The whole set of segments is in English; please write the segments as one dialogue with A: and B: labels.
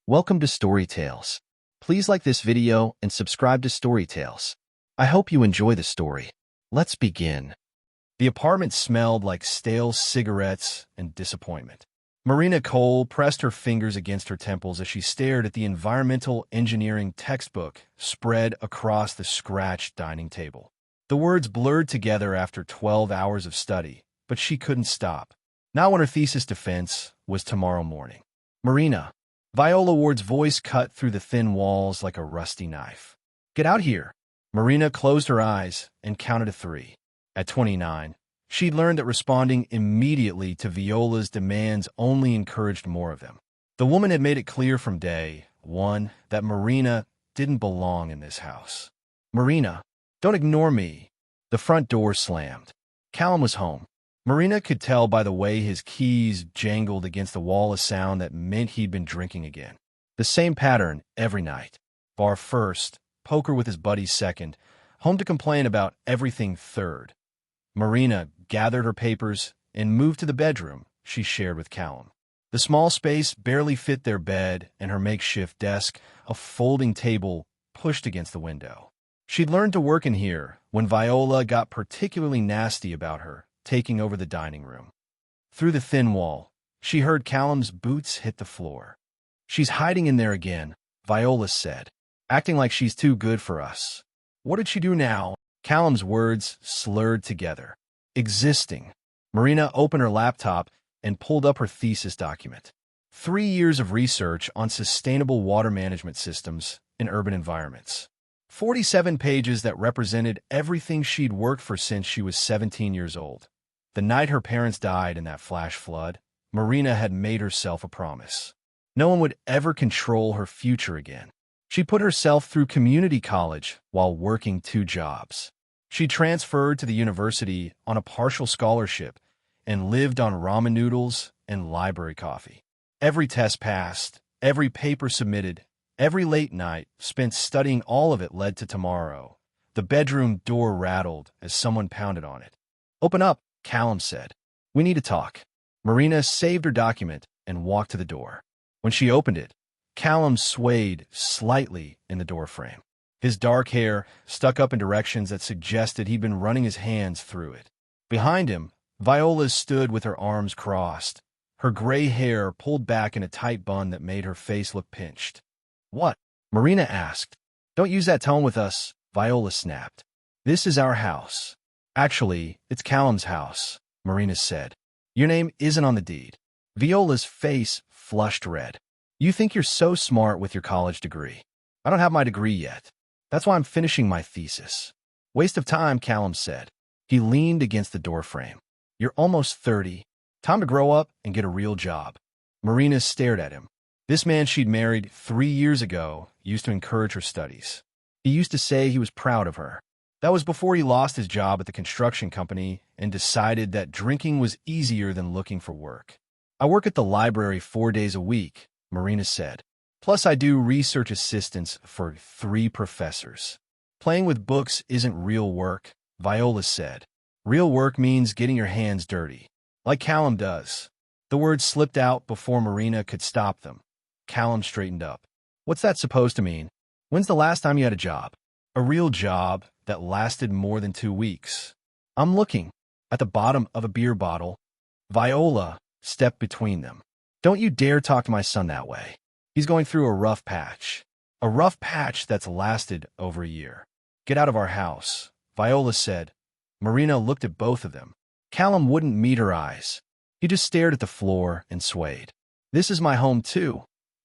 A: Welcome to Story Tales. Please like this video and subscribe to Story Tales. I hope you enjoy the story. Let's begin. The apartment smelled like stale cigarettes and disappointment. Marina Cole pressed her fingers against her temples as she stared at the environmental engineering textbook spread across the scratched dining table. The words blurred together after 12 hours of study, but she couldn't stop. Not when her thesis defense was tomorrow morning. Marina. Viola Ward's voice cut through the thin walls like a rusty knife. Get out here. Marina closed her eyes and counted to 3. At 29, she'd learned that responding immediately to Viola's demands only encouraged more of them. The woman had made it clear from day one that Marina didn't belong in this house. Marina, don't ignore me. The front door slammed. Callum was home. Marina could tell by the way his keys jangled against the wall a sound that meant he'd been drinking again. The same pattern every night. Bar first, poker with his buddies second, home to complain about everything third. Marina gathered her papers and moved to the bedroom she shared with Callum. The small space barely fit their bed and her makeshift desk, a folding table pushed against the window. She'd learned to work in here when Viola got particularly nasty about her, taking over the dining room. Through the thin wall, she heard Callum's boots hit the floor. She's hiding in there again, Viola said, acting like she's too good for us. What did she do now? Callum's words slurred together. Existing. Marina opened her laptop and pulled up her thesis document. 3 years of research on sustainable water management systems in urban environments. 47 pages that represented everything she'd worked for since she was 17 years old. The night her parents died in that flash flood, Marina had made herself a promise. No one would ever control her future again. She put herself through community college while working 2 jobs. She transferred to the university on a partial scholarship and lived on ramen noodles and library coffee. Every test passed, every paper submitted, every late night spent studying, all of it led to tomorrow. The bedroom door rattled as someone pounded on it. Open up, Callum said. We need to talk. Marina saved her document and walked to the door. When she opened it, Callum swayed slightly in the doorframe. His dark hair stuck up in directions that suggested he'd been running his hands through it. Behind him, Viola stood with her arms crossed, her gray hair pulled back in a tight bun that made her face look pinched. What? Marina asked. Don't use that tone with us, Viola snapped. This is our house. Actually, it's Callum's house, Marina said. Your name isn't on the deed. Viola's face flushed red. You think you're so smart with your college degree. I don't have my degree yet. That's why I'm finishing my thesis. Waste of time, Callum said. He leaned against the doorframe. You're almost 30. Time to grow up and get a real job. Marina stared at him. This man she'd married 3 years ago used to encourage her studies. He used to say he was proud of her. That was before he lost his job at the construction company and decided that drinking was easier than looking for work. I work at the library 4 days a week, Marina said. Plus I do research assistance for 3 professors. Playing with books isn't real work, Viola said. Real work means getting your hands dirty, like Callum does. The words slipped out before Marina could stop them. Callum straightened up. What's that supposed to mean? When's the last time you had a job? A real job that lasted more than 2 weeks. I'm looking. At the bottom of a beer bottle. Viola stepped between them. Don't you dare talk to my son that way. He's going through a rough patch. A rough patch that's lasted over a year. Get out of our house, Viola said. Marina looked at both of them. Callum wouldn't meet her eyes. He just stared at the floor and swayed. This is my home too,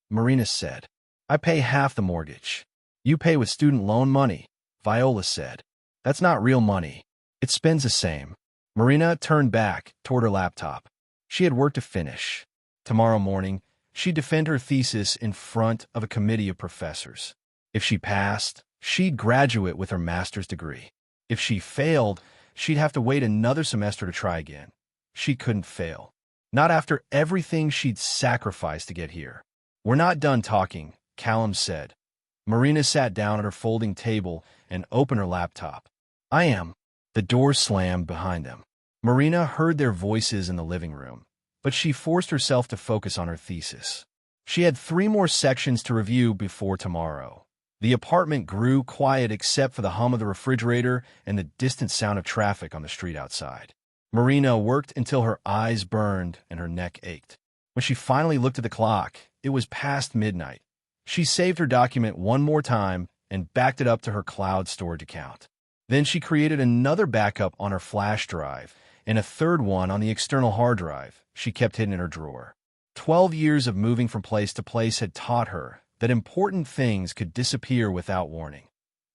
A: Marina said. I pay half the mortgage. You pay with student loan money, Viola said. That's not real money. It spends the same. Marina turned back toward her laptop. She had work to finish. Tomorrow morning, she'd defend her thesis in front of a committee of professors. If she passed, she'd graduate with her master's degree. If she failed, she'd have to wait another semester to try again. She couldn't fail. Not after everything she'd sacrificed to get here. We're not done talking, Callum said. Marina sat down at her folding table and opened her laptop. I am. The door slammed behind them. Marina heard their voices in the living room, but she forced herself to focus on her thesis. She had 3 more sections to review before tomorrow. The apartment grew quiet except for the hum of the refrigerator and the distant sound of traffic on the street outside. Marina worked until her eyes burned and her neck ached. When she finally looked at the clock, it was past midnight. She saved her document one more time and backed it up to her cloud storage account. Then she created another backup on her flash drive and a third one on the external hard drive she kept hidden in her drawer. 12 years of moving from place to place had taught her that important things could disappear without warning.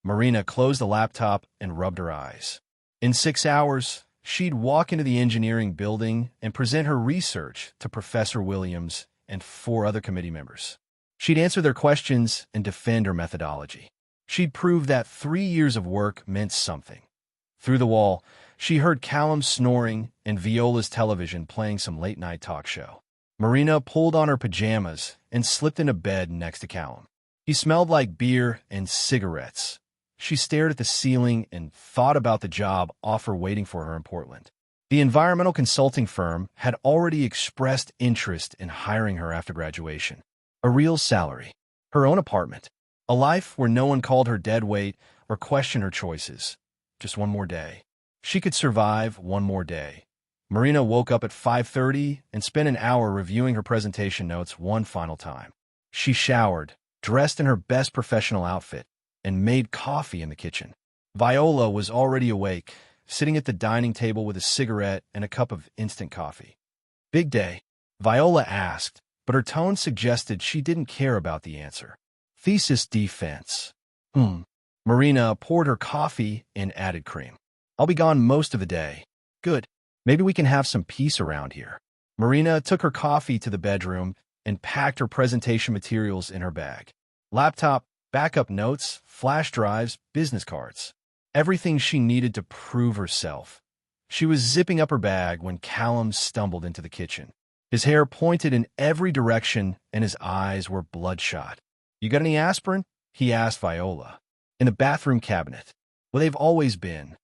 A: Marina closed the laptop and rubbed her eyes. In 6 hours, she'd walk into the engineering building and present her research to Professor Williams and 4 other committee members. She'd answer their questions and defend her methodology. She'd prove that 3 years of work meant something. Through the wall, she heard Callum snoring and Viola's television playing some late-night talk show. Marina pulled on her pajamas and slipped into bed next to Callum. He smelled like beer and cigarettes. She stared at the ceiling and thought about the job offer waiting for her in Portland. The environmental consulting firm had already expressed interest in hiring her after graduation. A real salary, her own apartment, a life where no one called her dead weight or questioned her choices. Just one more day. She could survive one more day. Marina woke up at 5:30 and spent an hour reviewing her presentation notes one final time. She showered, dressed in her best professional outfit, and made coffee in the kitchen. Viola was already awake, sitting at the dining table with a cigarette and a cup of instant coffee. "Big day?" Viola asked, but her tone suggested she didn't care about the answer. "Thesis defense." Marina poured her coffee and added cream. "I'll be gone most of the day." "Good. Maybe we can have some peace around here." Marina took her coffee to the bedroom and packed her presentation materials in her bag. Laptop, backup notes, flash drives, business cards. Everything she needed to prove herself. She was zipping up her bag when Callum stumbled into the kitchen. His hair pointed in every direction and his eyes were bloodshot. "You got any aspirin?" he asked Viola. "In the bathroom cabinet." "Well, they've always been."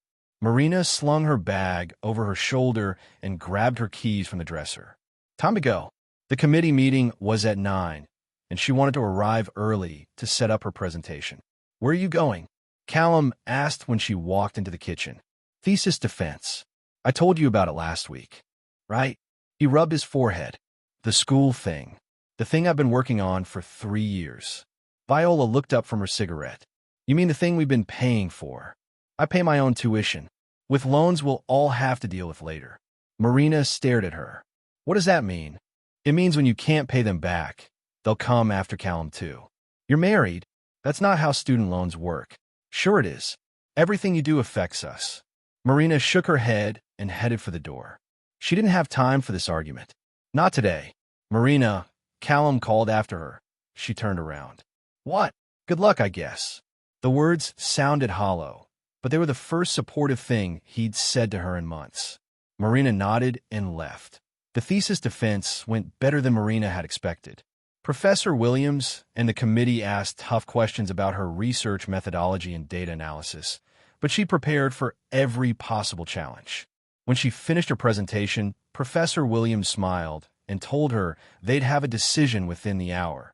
A: Marina slung her bag over her shoulder and grabbed her keys from the dresser. "Time to go." The committee meeting was at 9, and she wanted to arrive early to set up her presentation. "Where are you going?" Callum asked when she walked into the kitchen. "Thesis defense. I told you about it last week." "Right?" He rubbed his forehead. "The school thing. The thing I've been working on for 3 years." Viola looked up from her cigarette. "You mean the thing we've been paying for? I pay my own tuition. With loans we'll all have to deal with later." Marina stared at her. "What does that mean?" "It means when you can't pay them back, they'll come after Callum too." "You're married. That's not how student loans work." "Sure it is. Everything you do affects us." Marina shook her head and headed for the door. She didn't have time for this argument. "Not today." "Marina," Callum called after her. She turned around. "What? Good luck, I guess." The words sounded hollow, but they were the first supportive thing he'd said to her in months. Marina nodded and left. The thesis defense went better than Marina had expected. Professor Williams and the committee asked tough questions about her research methodology and data analysis, but she prepared for every possible challenge. When she finished her presentation, Professor Williams smiled and told her they'd have a decision within the hour.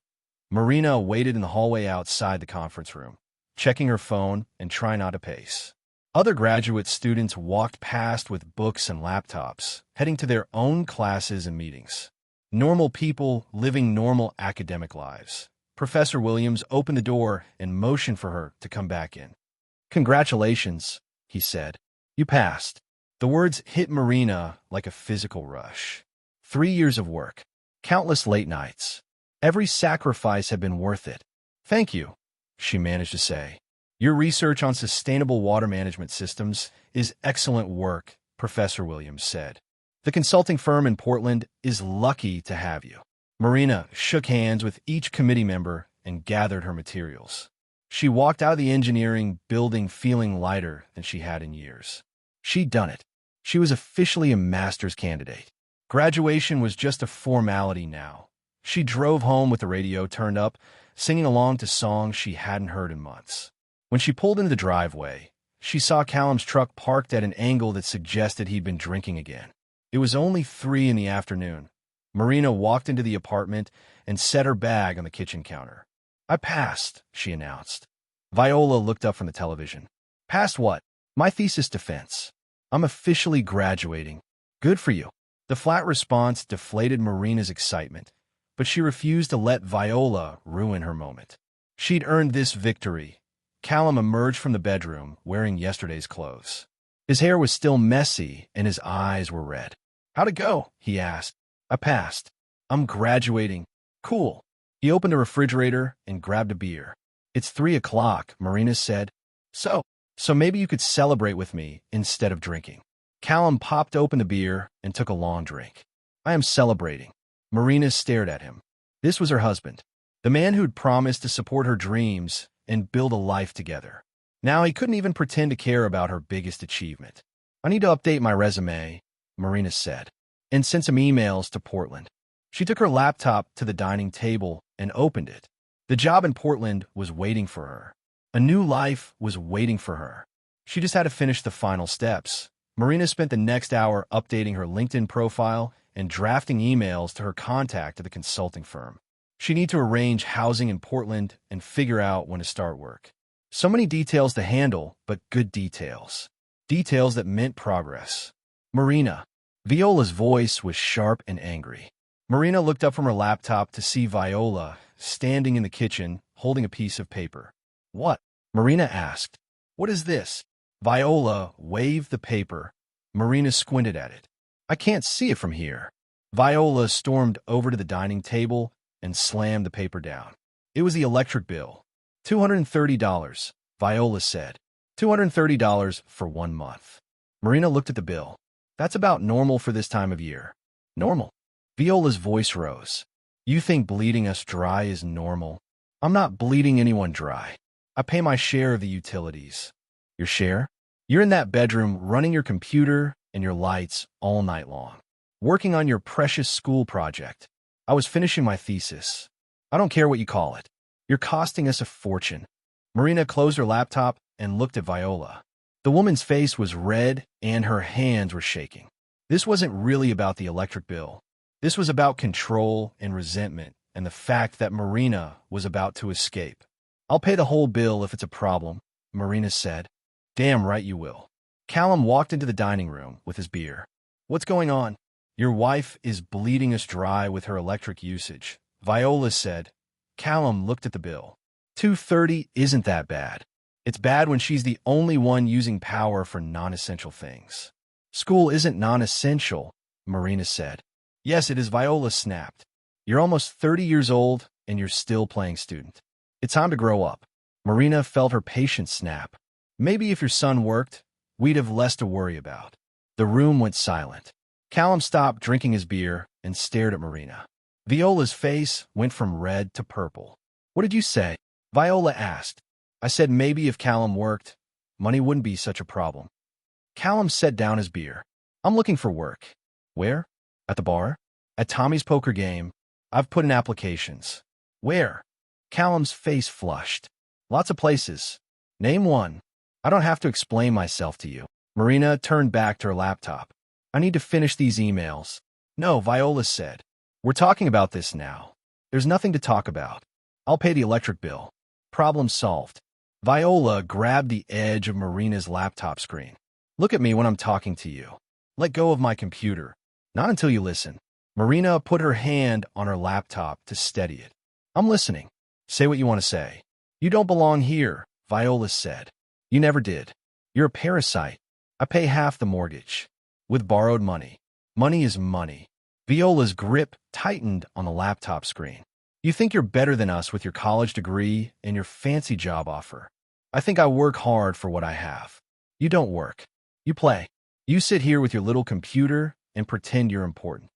A: Marina waited in the hallway outside the conference room, checking her phone and trying not to pace. Other graduate students walked past with books and laptops, heading to their own classes and meetings. Normal people living normal academic lives. Professor Williams opened the door and motioned for her to come back in. "Congratulations," he said. "You passed." The words hit Marina like a physical rush. 3 years of work, countless late nights. Every sacrifice had been worth it. "Thank you," she managed to say. "Your research on sustainable water management systems is excellent work," Professor Williams said. "The consulting firm in Portland is lucky to have you." Marina shook hands with each committee member and gathered her materials. She walked out of the engineering building feeling lighter than she had in years. She'd done it. She was officially a master's candidate. Graduation was just a formality now. She drove home with the radio turned up, singing along to songs she hadn't heard in months. When she pulled into the driveway, she saw Callum's truck parked at an angle that suggested he'd been drinking again. It was only 3 in the afternoon, Marina walked into the apartment and set her bag on the kitchen counter. "I passed," she announced. Viola looked up from the television. "Passed what?" "My thesis defense. I'm officially graduating." "Good for you." The flat response deflated Marina's excitement, but she refused to let Viola ruin her moment. She'd earned this victory. Callum emerged from the bedroom wearing yesterday's clothes. His hair was still messy and his eyes were red. "How'd it go?" he asked. "I passed. I'm graduating." "Cool." He opened a refrigerator and grabbed a beer. "It's 3 o'clock, Marina said. So maybe you could celebrate with me instead of drinking." Callum popped open the beer and took a long drink. "I am celebrating." Marina stared at him. This was her husband, the man who'd promised to support her dreams and build a life together. Now he couldn't even pretend to care about her biggest achievement. "I need to update my resume," Marina said, "and send some emails to Portland." She took her laptop to the dining table and opened it. The job in Portland was waiting for her. A new life was waiting for her. She just had to finish the final steps. Marina spent the next hour updating her LinkedIn profile and drafting emails to her contact at the consulting firm. She needed to arrange housing in Portland and figure out when to start work. So many details to handle, but good details. Details that meant progress. "Marina." Viola's voice was sharp and angry. Marina looked up from her laptop to see Viola standing in the kitchen holding a piece of paper. "What?" Marina asked. "What is this?" Viola waved the paper. Marina squinted at it. "I can't see it from here." Viola stormed over to the dining table and slammed the paper down. It was the electric bill. $230, Viola said. $230 for 1 month. Marina looked at the bill. "That's about normal for this time of year." "Normal?" Viola's voice rose. "You think bleeding us dry is normal? I'm not bleeding anyone dry. I pay my share of the utilities." "Your share?" "You're in that bedroom running your computer and your lights all night long, working on your precious school project." "I was finishing my thesis." "I don't care what you call it. You're costing us a fortune." Marina closed her laptop and looked at Viola. The woman's face was red and her hands were shaking. This wasn't really about the electric bill. This was about control and resentment and the fact that Marina was about to escape. "I'll pay the whole bill if it's a problem," Marina said. "Damn right you will." Callum walked into the dining room with his beer. "What's going on?" "Your wife is bleeding us dry with her electric usage," Viola said. Callum looked at the bill. $230 isn't that bad. It's bad when she's the only one using power for non-essential things. "School isn't non-essential," Marina said. "Yes, it is," Viola snapped. "You're almost 30 years old and you're still playing student. It's time to grow up." Marina felt her patience snap. "Maybe if your son worked, we'd have less to worry about." The room went silent. Callum stopped drinking his beer and stared at Marina. Viola's face went from red to purple. "What did you say?" Viola asked. "I said maybe if Callum worked, money wouldn't be such a problem." Callum set down his beer. "I'm looking for work." "Where?" "At the bar." "At Tommy's poker game. I've put in applications." "Where?" Callum's face flushed. "Lots of places." "Name one." "I don't have to explain myself to you." Marina turned back to her laptop. "I need to finish these emails." "No," Viola said. "We're talking about this now. There's nothing to talk about. I'll pay the electric bill." Problem solved. Viola grabbed the edge of Marina's laptop screen. "Look at me when I'm talking to you. Let go of my computer." "Not until you listen." Marina put her hand on her laptop to steady it. "I'm listening. Say what you want to say." "You don't belong here," Viola said. "You never did. You're a parasite. I pay half the mortgage. With borrowed money. Money is money." Viola's grip tightened on the laptop screen. "You think you're better than us with your college degree and your fancy job offer. I think I work hard for what I have. You don't work. You play. You sit here with your little computer and pretend you're important."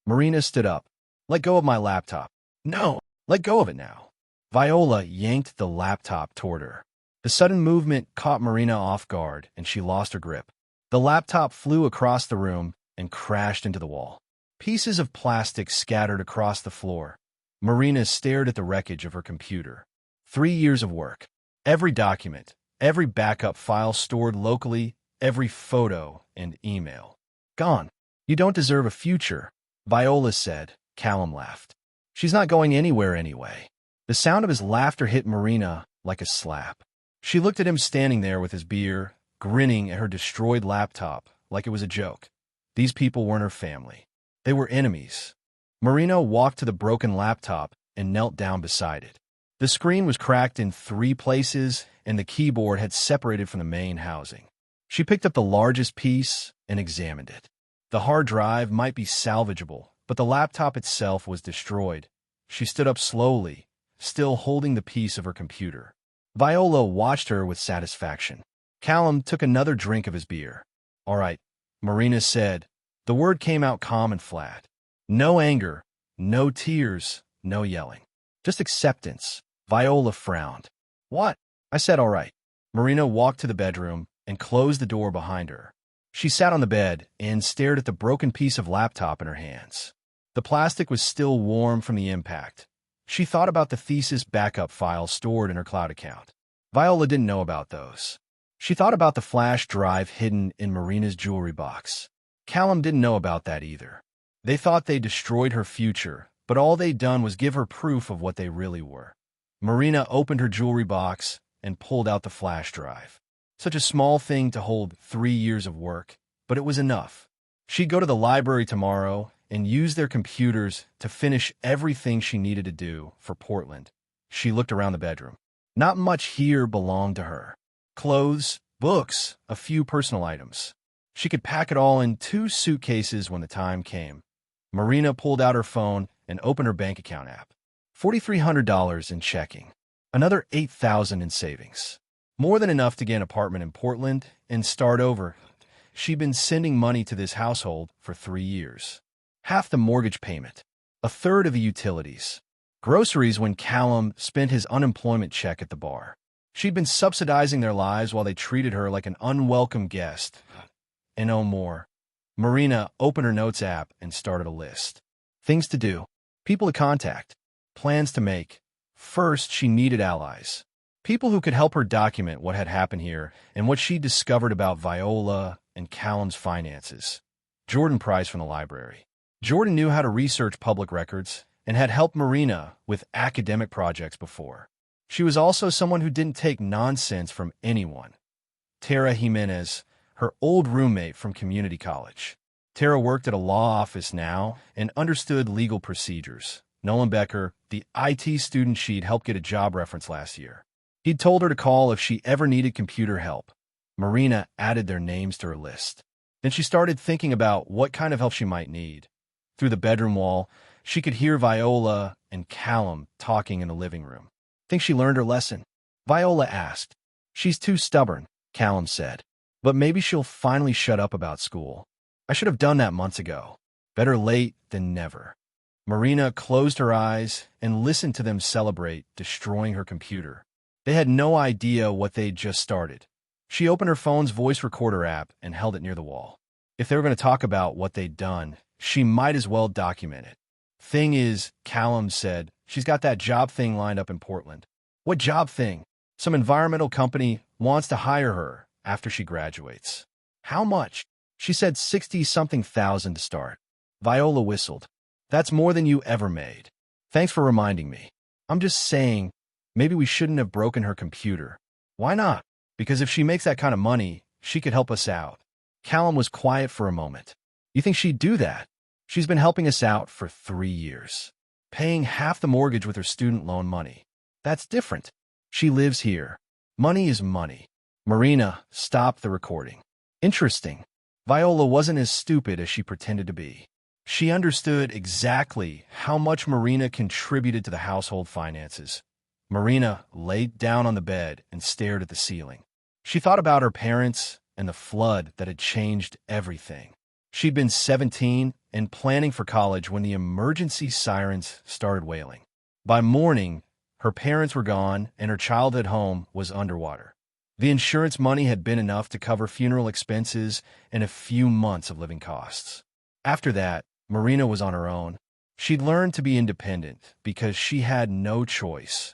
A: Marina stood up. "Let go of my laptop." "No, let go of it now." Viola yanked the laptop toward her. The sudden movement caught Marina off guard, and she lost her grip. The laptop flew across the room and crashed into the wall. Pieces of plastic scattered across the floor. Marina stared at the wreckage of her computer. 3 years of work. Every document, every backup file stored locally, every photo and email. Gone. "You don't deserve a future," Viola said. Callum laughed. She's not going anywhere anyway. The sound of his laughter hit Marina like a slap. She looked at him standing there with his beer, grinning at her destroyed laptop like it was a joke. These people weren't her family. They were enemies. Marina walked to the broken laptop and knelt down beside it. The screen was cracked in 3 places, and the keyboard had separated from the main housing. She picked up the largest piece and examined it. The hard drive might be salvageable, but the laptop itself was destroyed. She stood up slowly, still holding the piece of her computer. Viola watched her with satisfaction. Callum took another drink of his beer. "All right," Marina said. The word came out calm and flat. No anger, no tears, no yelling. Just acceptance. Viola frowned. "What?" I said, "All right." Marina walked to the bedroom and closed the door behind her. She sat on the bed and stared at the broken piece of laptop in her hands. The plastic was still warm from the impact. She thought about the Thesis backup files stored in her cloud account. Viola didn't know about those. She thought about the flash drive hidden in Marina's jewelry box. Callum didn't know about that either. They thought they destroyed her future, but all they'd done was give her proof of what they really were. Marina opened her jewelry box and pulled out the flash drive. Such a small thing to hold 3 years of work, but it was enough. She'd go to the library tomorrow and use their computers to finish everything she needed to do for Portland. She looked around the bedroom. Not much here belonged to her. Clothes, books, a few personal items. She could pack it all in 2 suitcases when the time came. Marina pulled out her phone and opened her bank account app. $4,300 in checking. Another $8,000 in savings. More than enough to get an apartment in Portland and start over. She'd been sending money to this household for 3 years. Half the mortgage payment. A third of the utilities. Groceries when Callum spent his unemployment check at the bar. She'd been subsidizing their lives while they treated her like an unwelcome guest. And no more. Marina opened her notes app and started a list. Things to do. People to contact. Plans to make. First, she needed allies. People who could help her document what had happened here and what she discovered about Viola and Callum's finances. Jordan Price from the library. Jordan knew how to research public records and had helped Marina with academic projects before. She was also someone who didn't take nonsense from anyone. Tara Jimenez, her old roommate from community college. Tara worked at a law office now and understood legal procedures. Nolan Becker, the IT student she'd helped get a job reference last year. He'd told her to call if she ever needed computer help. Marina added their names to her list. Then she started thinking about what kind of help she might need. Through the bedroom wall, she could hear Viola and Callum talking in the living room. "Think she learned her lesson?" Viola asked. "She's too stubborn," Callum said. "But maybe she'll finally shut up about school. I should have done that months ago. Better late than never." Marina closed her eyes and listened to them celebrate destroying her computer. They had no idea what they'd just started. She opened her phone's voice recorder app and held it near the wall. If they were going to talk about what they'd done, she might as well document it. "Thing is," Callum said, "she's got that job thing lined up in Portland." "What job thing?" "Some environmental company wants to hire her after she graduates." "How much?" She said 60-something thousand to start. Viola whistled. "That's more than you ever made. Thanks for reminding me. I'm just saying, maybe we shouldn't have broken her computer." "Why not?" "Because if she makes that kind of money, she could help us out." Callum was quiet for a moment. "You think she'd do that?" "She's been helping us out for 3 years. Paying half the mortgage with her student loan money. That's different. She lives here. Money is money." Marina stopped the recording. Interesting. Viola wasn't as stupid as she pretended to be. She understood exactly how much Marina contributed to the household finances. Marina laid down on the bed and stared at the ceiling. She thought about her parents and the flood that had changed everything. She'd been 17 and planning for college when the emergency sirens started wailing. By morning, her parents were gone and her childhood home was underwater. The insurance money had been enough to cover funeral expenses and a few months of living costs. After that, Marina was on her own. She'd learned to be independent because she had no choice.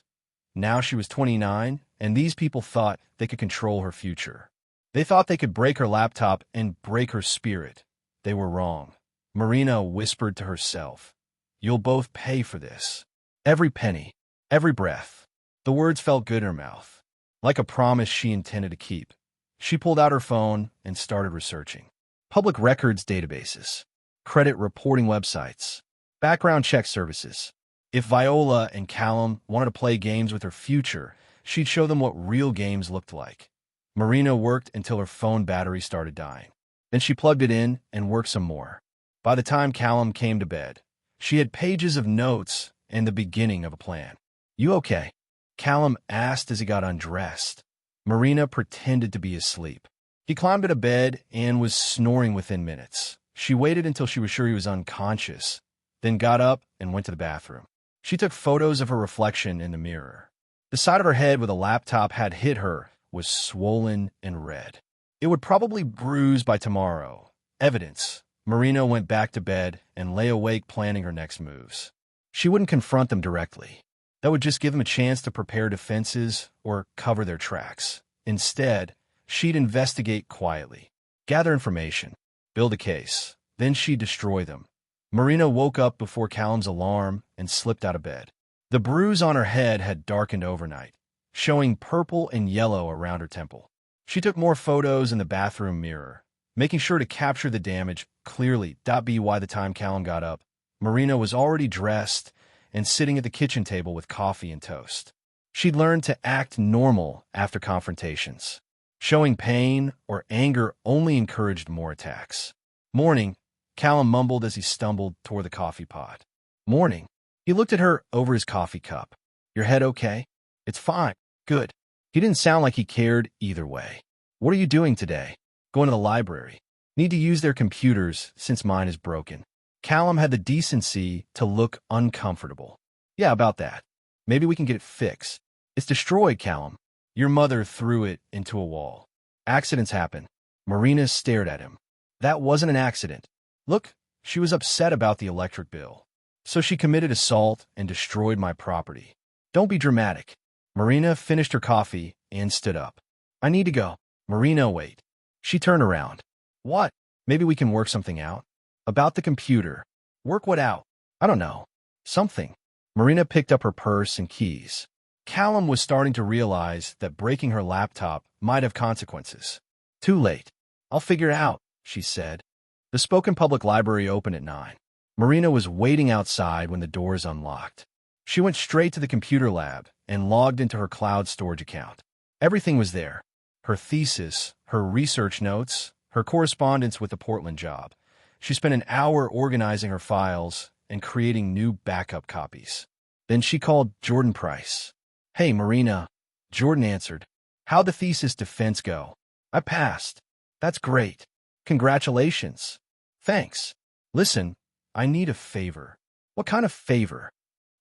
A: Now she was 29, and these people thought they could control her future. They thought they could break her laptop and break her spirit. They were wrong. Marina whispered to herself. You'll both pay for this. Every penny, every breath. The words felt good in her mouth, like a promise she intended to keep. She pulled out her phone and started researching. Public records databases, credit reporting websites, background check services. If Viola and Callum wanted to play games with her future, she'd show them what real games looked like. Marina worked until her phone battery started dying. Then she plugged it in and worked some more. By the time Callum came to bed, she had pages of notes and the beginning of a plan. You okay? Callum asked as he got undressed. Marina pretended to be asleep. He climbed out of bed and was snoring within minutes. She waited until she was sure he was unconscious, then got up and went to the bathroom. She took photos of her reflection in the mirror. The side of her head where the laptop had hit her was swollen and red. It would probably bruise by tomorrow. Evidence. Marina went back to bed and lay awake planning her next moves. She wouldn't confront them directly. That would just give them a chance to prepare defenses or cover their tracks. Instead, she'd investigate quietly, gather information, build a case. Then she'd destroy them. Marina woke up before Callum's alarm and slipped out of bed. The bruise on her head had darkened overnight, showing purple and yellow around her temple. She took more photos in the bathroom mirror, making sure to capture the damage clearly. By the time Callum got up, Marina was already dressed and sitting at the kitchen table with coffee and toast. She'd learned to act normal after confrontations. Showing pain or anger only encouraged more attacks. Morning, Callum mumbled as he stumbled toward the coffee pot. Morning. He looked at her over his coffee cup. Your head okay? It's fine. Good. He didn't sound like he cared either way. What are you doing today? Going to the library. Need to use their computers since mine is broken. Callum had the decency to look uncomfortable. Yeah, about that. Maybe we can get it fixed. It's destroyed, Callum. Your mother threw it into a wall. Accidents happen. Marina stared at him. That wasn't an accident. Look, she was upset about the electric bill. So she committed assault and destroyed my property. Don't be dramatic. Marina finished her coffee and stood up. I need to go. Marina, wait. She turned around. What? Maybe we can work something out? About the computer. Work what out? I don't know. Something. Marina picked up her purse and keys. Callum was starting to realize that breaking her laptop might have consequences. Too late. I'll figure it out, she said. The Spoken Public Library opened at 9. Marina was waiting outside when the doors unlocked. She went straight to the computer lab and logged into her cloud storage account. Everything was there. Her thesis, her research notes, her correspondence with the Portland job. She spent an hour organizing her files and creating new backup copies. Then she called Jordan Price. Hey, Marina. Jordan answered. How'd the thesis defense go? I passed. That's great. Congratulations. Thanks. Listen, I need a favor. What kind of favor?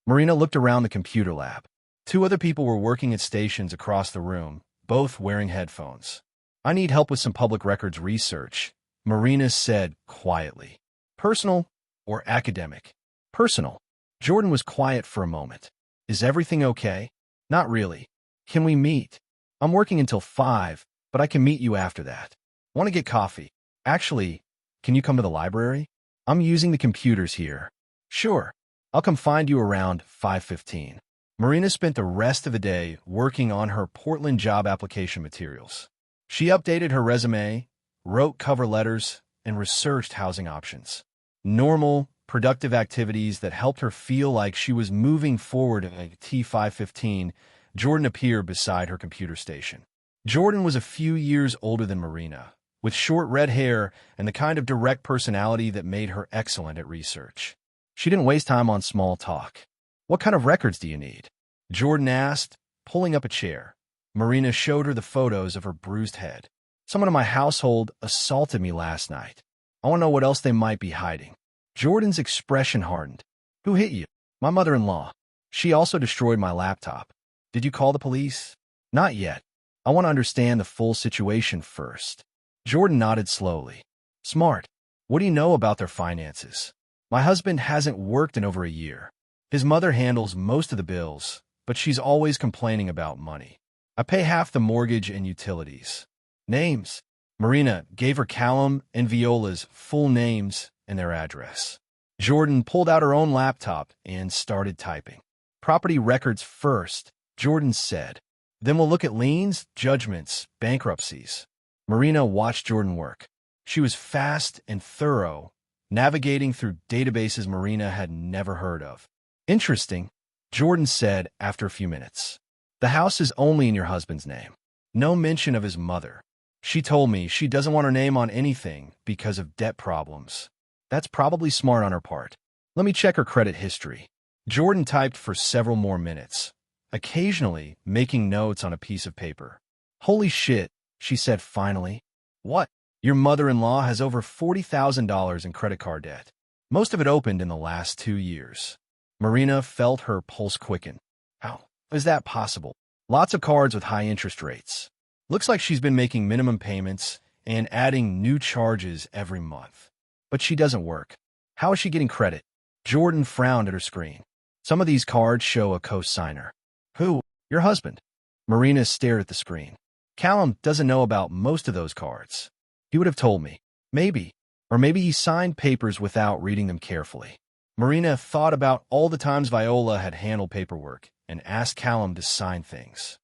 A: Marina looked around the computer lab. 2 other people were working at stations across the room, both wearing headphones. I need help with some public records research, Marina said quietly. Personal or academic? Personal. Jordan was quiet for a moment. Is everything okay? Not really. Can we meet? I'm working until 5, but I can meet you after that. Want to get coffee? Actually, can you come to the library? I'm using the computers here. Sure. I'll come find you around 5:15. Marina spent the rest of the day working on her Portland job application materials. She updated her resume, wrote cover letters, and researched housing options. Normal, productive activities that helped her feel like she was moving forward. At T5:15, Jordan appeared beside her computer station. Jordan was a few years older than Marina, with short red hair and the kind of direct personality that made her excellent at research. She didn't waste time on small talk. What kind of records do you need? Jordan asked, pulling up a chair. Marina showed her the photos of her bruised head. Someone in my household assaulted me last night. I want to know what else they might be hiding. Jordan's expression hardened. Who hit you? My mother-in-law. She also destroyed my laptop. Did you call the police? Not yet. I want to understand the full situation first. Jordan nodded slowly. Smart. What do you know about their finances? My husband hasn't worked in over a year. His mother handles most of the bills, but she's always complaining about money. I pay half the mortgage and utilities. Names. Marina gave her Callum and Viola's full names and their address. Jordan pulled out her own laptop and started typing. Property records first, Jordan said. Then we'll look at liens, judgments, bankruptcies. Marina watched Jordan work. She was fast and thorough, navigating through databases Marina had never heard of. Interesting, Jordan said after a few minutes. The house is only in your husband's name. No mention of his mother. She told me she doesn't want her name on anything because of debt problems. That's probably smart on her part. Let me check her credit history. Jordan typed for several more minutes, occasionally making notes on a piece of paper. Holy shit, she said finally. What? Your mother-in-law has over $40,000 in credit card debt. Most of it opened in the last 2 years. Marina felt her pulse quicken. How is that possible? Lots of cards with high interest rates. Looks like she's been making minimum payments and adding new charges every month. But she doesn't work. How is she getting credit? Jordan frowned at her screen. Some of these cards show a co-signer. Who? Your husband. Marina stared at the screen. Callum doesn't know about most of those cards. He would have told me. Maybe. Or maybe he signed papers without reading them carefully. Marina thought about all the times Viola had handled paperwork and asked Callum to sign things.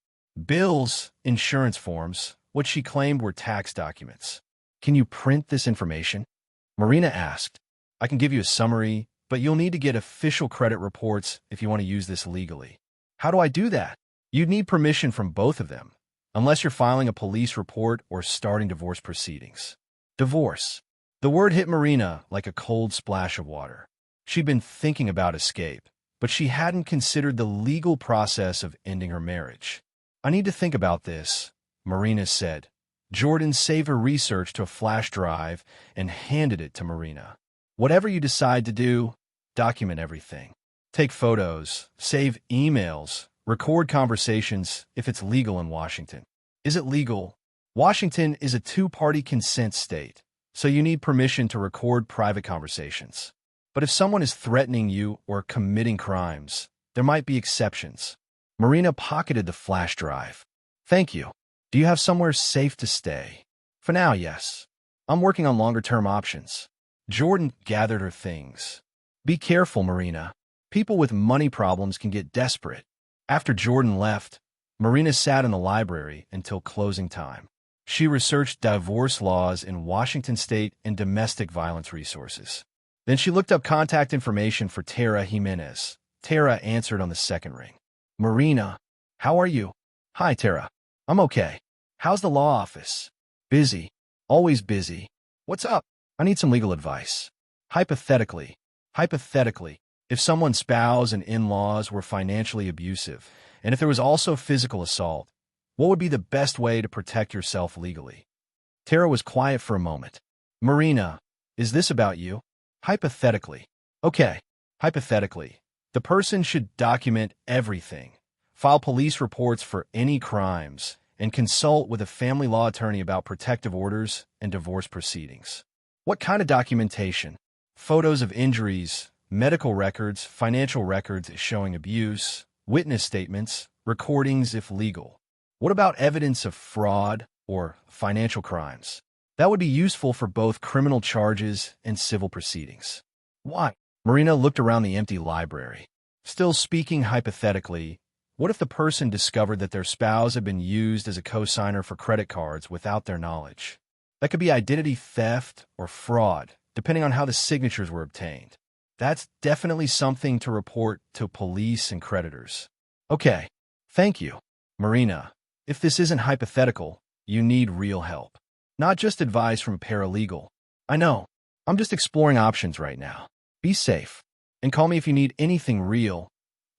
A: Bills, insurance forms, what she claimed were tax documents. Can you print this information? Marina asked. I can give you a summary, but you'll need to get official credit reports if you want to use this legally. How do I do that? You'd need permission from both of them, unless you're filing a police report or starting divorce proceedings. Divorce. The word hit Marina like a cold splash of water. She'd been thinking about escape, but she hadn't considered the legal process of ending her marriage. I need to think about this, Marina said. Jordan saved her research to a flash drive and handed it to Marina. Whatever you decide to do, document everything. Take photos, save emails, record conversations if it's legal in Washington. Is it legal? Washington is a two-party consent state, so you need permission to record private conversations. But if someone is threatening you or committing crimes, there might be exceptions. Marina pocketed the flash drive. Thank you. Do you have somewhere safe to stay? For now, yes. I'm working on longer-term options. Jordan gathered her things. Be careful, Marina. People with money problems can get desperate. After Jordan left, Marina sat in the library until closing time. She researched divorce laws in Washington state and domestic violence resources. Then she looked up contact information for Tara Jimenez. Tara answered on the second ring. Marina, how are you? Hi, Tara. I'm okay. How's the law office? Busy. Always busy. What's up? I need some legal advice. Hypothetically, if someone's spouse and in-laws were financially abusive, and if there was also physical assault, what would be the best way to protect yourself legally? Tara was quiet for a moment. Marina, is this about you? Hypothetically. Okay. Hypothetically, the person should document everything, file police reports for any crimes, and consult with a family law attorney about protective orders and divorce proceedings. What kind of documentation? Photos of injuries, medical records, financial records showing abuse, witness statements, recordings if legal. What about evidence of fraud or financial crimes? That would be useful for both criminal charges and civil proceedings. Why? Marina looked around the empty library. Still speaking hypothetically, what if the person discovered that their spouse had been used as a co-signer for credit cards without their knowledge? That could be identity theft or fraud, depending on how the signatures were obtained. That's definitely something to report to police and creditors. Okay, thank you. Marina, if this isn't hypothetical, you need real help. Not just advice from a paralegal. I know. I'm just exploring options right now. Be safe. And call me if you need anything real,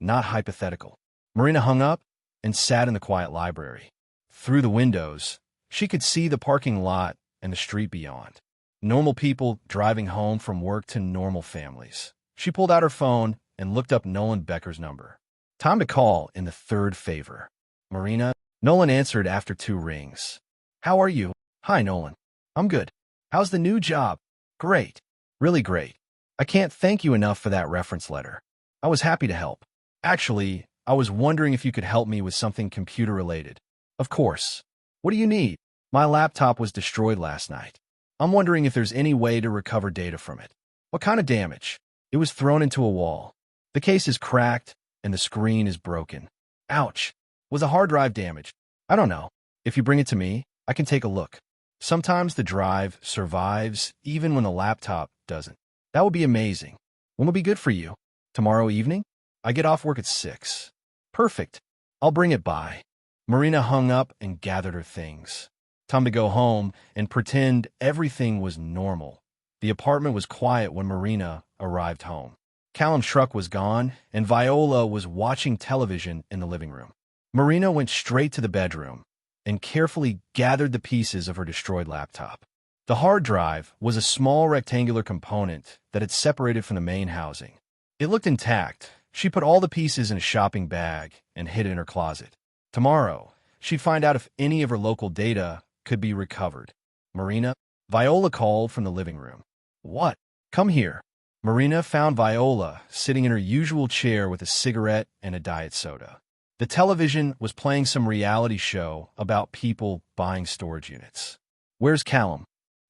A: not hypothetical. Marina hung up and sat in the quiet library. Through the windows, she could see the parking lot and the street beyond. Normal people driving home from work to normal families. She pulled out her phone and looked up Nolan Becker's number. Time to call in the third favor. Marina, Nolan answered after 2 rings. How are you? Hi, Nolan. I'm good. How's the new job? Great. Really great. I can't thank you enough for that reference letter. I was happy to help. Actually, I was wondering if you could help me with something computer-related. Of course. What do you need? My laptop was destroyed last night. I'm wondering if there's any way to recover data from it. What kind of damage? It was thrown into a wall. The case is cracked, and the screen is broken. Ouch. Was the hard drive damaged? I don't know. If you bring it to me, I can take a look. Sometimes the drive survives even when the laptop doesn't. That would be amazing. When will be good for you? Tomorrow evening? I get off work at 6. Perfect. I'll bring it by. Marina hung up and gathered her things. Time to go home and pretend everything was normal. The apartment was quiet when Marina arrived home. Callum's truck was gone, and Viola was watching television in the living room. Marina went straight to the bedroom and carefully gathered the pieces of her destroyed laptop. The hard drive was a small rectangular component that had separated from the main housing. It looked intact. She put all the pieces in a shopping bag and hid it in her closet. Tomorrow, she'd find out if any of her local data could be recovered. Marina, Viola called from the living room. What? Come here. Marina found Viola sitting in her usual chair with a cigarette and a diet soda. The television was playing some reality show about people buying storage units. Where's Callum?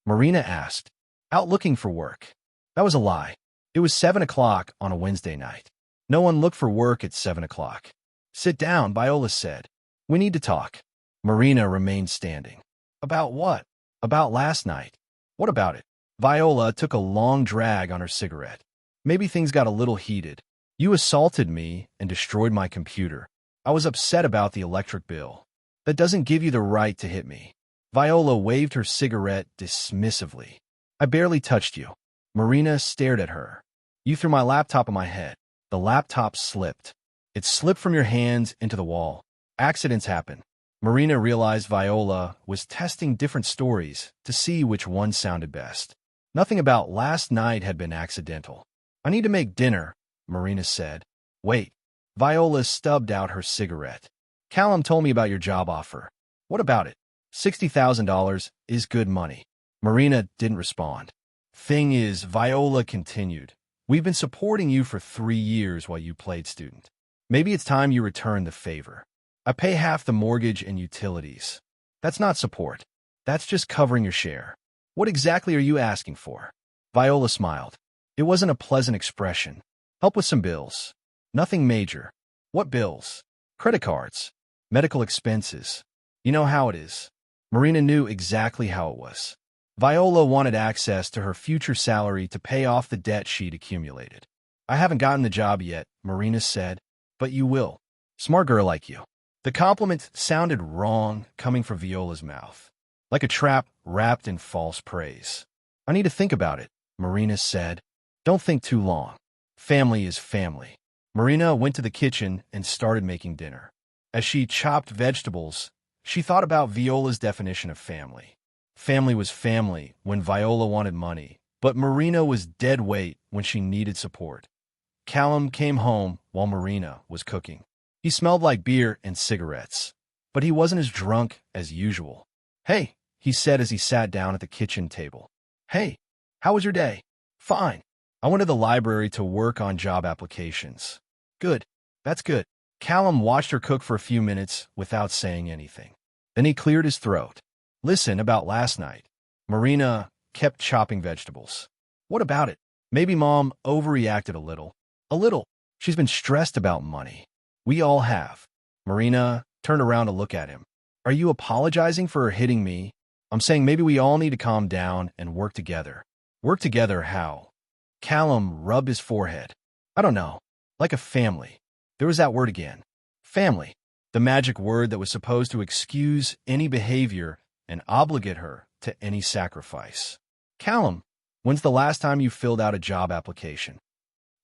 A: Marina asked. Out looking for work. That was a lie. It was 7 o'clock on a Wednesday night. No one looked for work at 7 o'clock. Sit down, Viola said. We need to talk. Marina remained standing. About what? About last night. What about it? Viola took a long drag on her cigarette. Maybe things got a little heated. You assaulted me and destroyed my computer. I was upset about the electric bill. That doesn't give you the right to hit me. Viola waved her cigarette dismissively. I barely touched you. Marina stared at her. You threw my laptop on my head. The laptop slipped. It slipped from your hands into the wall. Accidents happen. Marina realized Viola was testing different stories to see which one sounded best. Nothing about last night had been accidental. I need to make dinner, Marina said. Wait. Viola stubbed out her cigarette. Callum told me about your job offer. What about it? $60,000 is good money. Marina didn't respond. Thing is, Viola continued, we've been supporting you for 3 years while you played student. Maybe it's time you return the favor. I pay half the mortgage and utilities. That's not support. That's just covering your share. What exactly are you asking for? Viola smiled. It wasn't a pleasant expression. Help with some bills. Nothing major. What bills? Credit cards. Medical expenses. You know how it is. Marina knew exactly how it was. Viola wanted access to her future salary to pay off the debt she'd accumulated. I haven't gotten the job yet, Marina said, but you will. Smart girl like you. The compliment sounded wrong coming from Viola's mouth, like a trap wrapped in false praise. I need to think about it, Marina said. Don't think too long. Family is family. Marina went to the kitchen and started making dinner. As she chopped vegetables, she thought about Viola's definition of family. Family was family when Viola wanted money, but Marina was dead weight when she needed support. Callum came home while Marina was cooking. He smelled like beer and cigarettes, but he wasn't as drunk as usual. Hey, he said as he sat down at the kitchen table. Hey, how was your day? Fine. I went to the library to work on job applications. Good. That's good. Callum watched her cook for a few minutes without saying anything. Then he cleared his throat. Listen, about last night. Marina kept chopping vegetables. What about it? Maybe Mom overreacted a little. A little. She's been stressed about money. We all have. Marina turned around to look at him. Are you apologizing for her hitting me? I'm saying maybe we all need to calm down and work together. Work together how? Callum rubbed his forehead. I don't know. Like a family. There was that word again. Family. The magic word that was supposed to excuse any behavior and obligate her to any sacrifice. Callum, when's the last time you filled out a job application?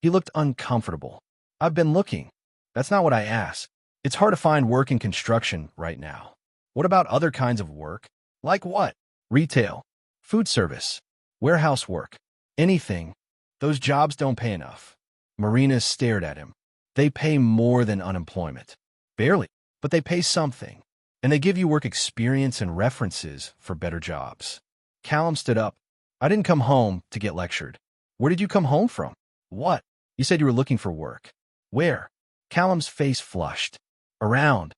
A: He looked uncomfortable. I've been looking. That's not what I asked. It's hard to find work in construction right now. What about other kinds of work? Like what? Retail, food service, warehouse work, anything. Those jobs don't pay enough. Marina stared at him. They pay more than unemployment. Barely, but they pay something. And they give you work experience and references for better jobs. Callum stood up. I didn't come home to get lectured. Where did you come home from? What? You said you were looking for work. Where? Callum's face flushed. Around.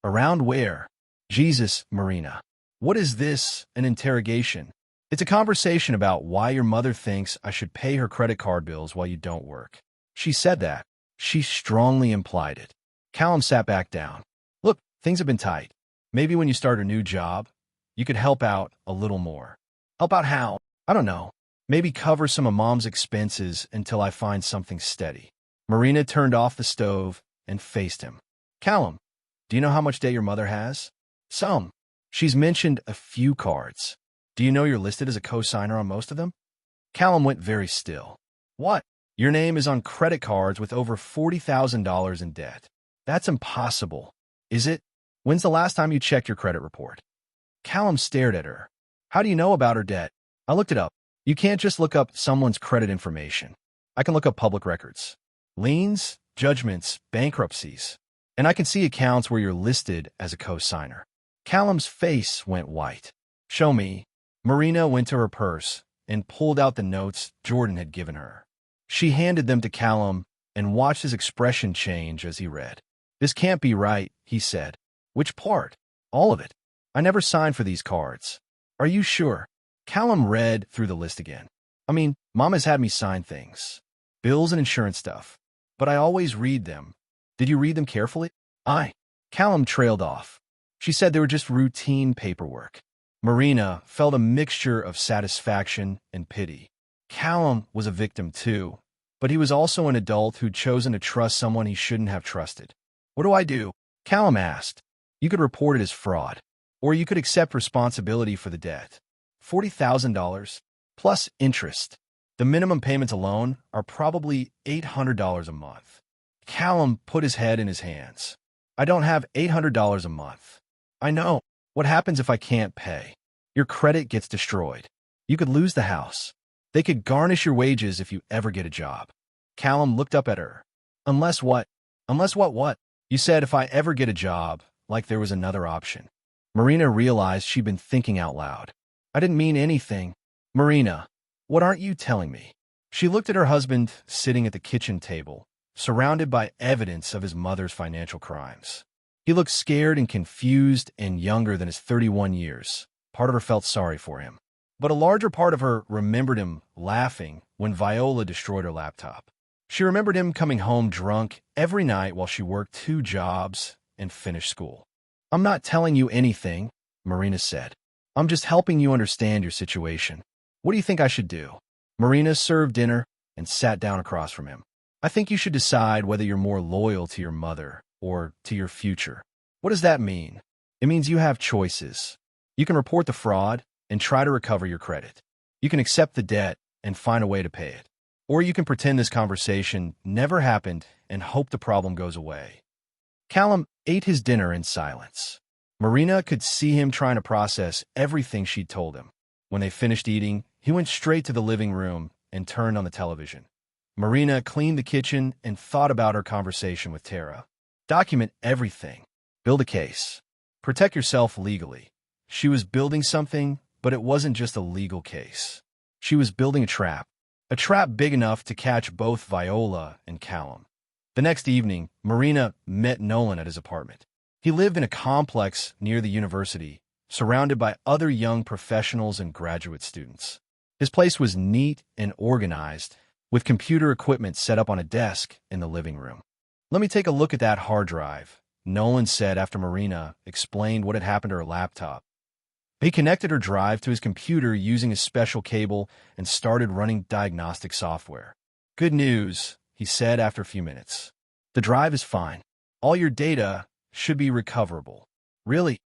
A: Around where? Jesus, Marina. What is this, an interrogation? It's a conversation about why your mother thinks I should pay her credit card bills while you don't work. She said that. She strongly implied it. Callum sat back down. Look, things have been tight. Maybe when you start a new job, you could help out a little more. Help out how? I don't know. Maybe cover some of Mom's expenses until I find something steady. Marina turned off the stove and faced him. Callum, do you know how much debt your mother has? Some. She's mentioned a few cards. Do you know you're listed as a co-signer on most of them? Callum went very still. What? Your name is on credit cards with over $40,000 in debt. That's impossible. Is it? When's the last time you checked your credit report? Callum stared at her. How do you know about her debt? I looked it up. You can't just look up someone's credit information. I can look up public records. Liens, judgments, bankruptcies. And I can see accounts where you're listed as a co-signer. Callum's face went white. Show me. Marina went to her purse and pulled out the notes Jordan had given her. She handed them to Callum and watched his expression change as he read. This can't be right, he said. Which part? All of it. I never signed for these cards. Are you sure? Callum read through the list again. I mean, Mom has had me sign things. Bills and insurance stuff. But I always read them. Did you read them carefully? Callum trailed off. She said they were just routine paperwork. Marina felt a mixture of satisfaction and pity. Callum was a victim too, but he was also an adult who'd chosen to trust someone he shouldn't have trusted. What do I do? Callum asked. You could report it as fraud, or you could accept responsibility for the debt. $40,000 plus interest. The minimum payments alone are probably $800 a month. Callum put his head in his hands. I don't have $800 a month. I know. What happens if I can't pay? Your credit gets destroyed. You could lose the house. They could garnish your wages if you ever get a job. Callum looked up at her. Unless what? Unless what? You said if I ever get a job, like there was another option. Marina realized she'd been thinking out loud. I didn't mean anything. Marina, what aren't you telling me? She looked at her husband sitting at the kitchen table, surrounded by evidence of his mother's financial crimes. He looked scared and confused and younger than his 31 years. Part of her felt sorry for him. But a larger part of her remembered him laughing when Viola destroyed her laptop. She remembered him coming home drunk every night while she worked 2 jobs and finished school. I'm not telling you anything, Marina said. I'm just helping you understand your situation. What do you think I should do? Marina served dinner and sat down across from him. I think you should decide whether you're more loyal to your mother or to your future. What does that mean? It means you have choices. You can report the fraud and try to recover your credit. You can accept the debt and find a way to pay it. Or you can pretend this conversation never happened and hope the problem goes away. Callum ate his dinner in silence. Marina could see him trying to process everything she'd told him. When they finished eating, he went straight to the living room and turned on the television. Marina cleaned the kitchen and thought about her conversation with Tara. Document everything. Build a case. Protect yourself legally. She was building something, but it wasn't just a legal case. She was building a trap big enough to catch both Viola and Callum. The next evening, Marina met Nolan at his apartment. He lived in a complex near the university, surrounded by other young professionals and graduate students. His place was neat and organized, with computer equipment set up on a desk in the living room. Let me take a look at that hard drive, Nolan said after Marina explained what had happened to her laptop. He connected her drive to his computer using a special cable and started running diagnostic software. Good news, he said after a few minutes. The drive is fine. All your data should be recoverable. Really?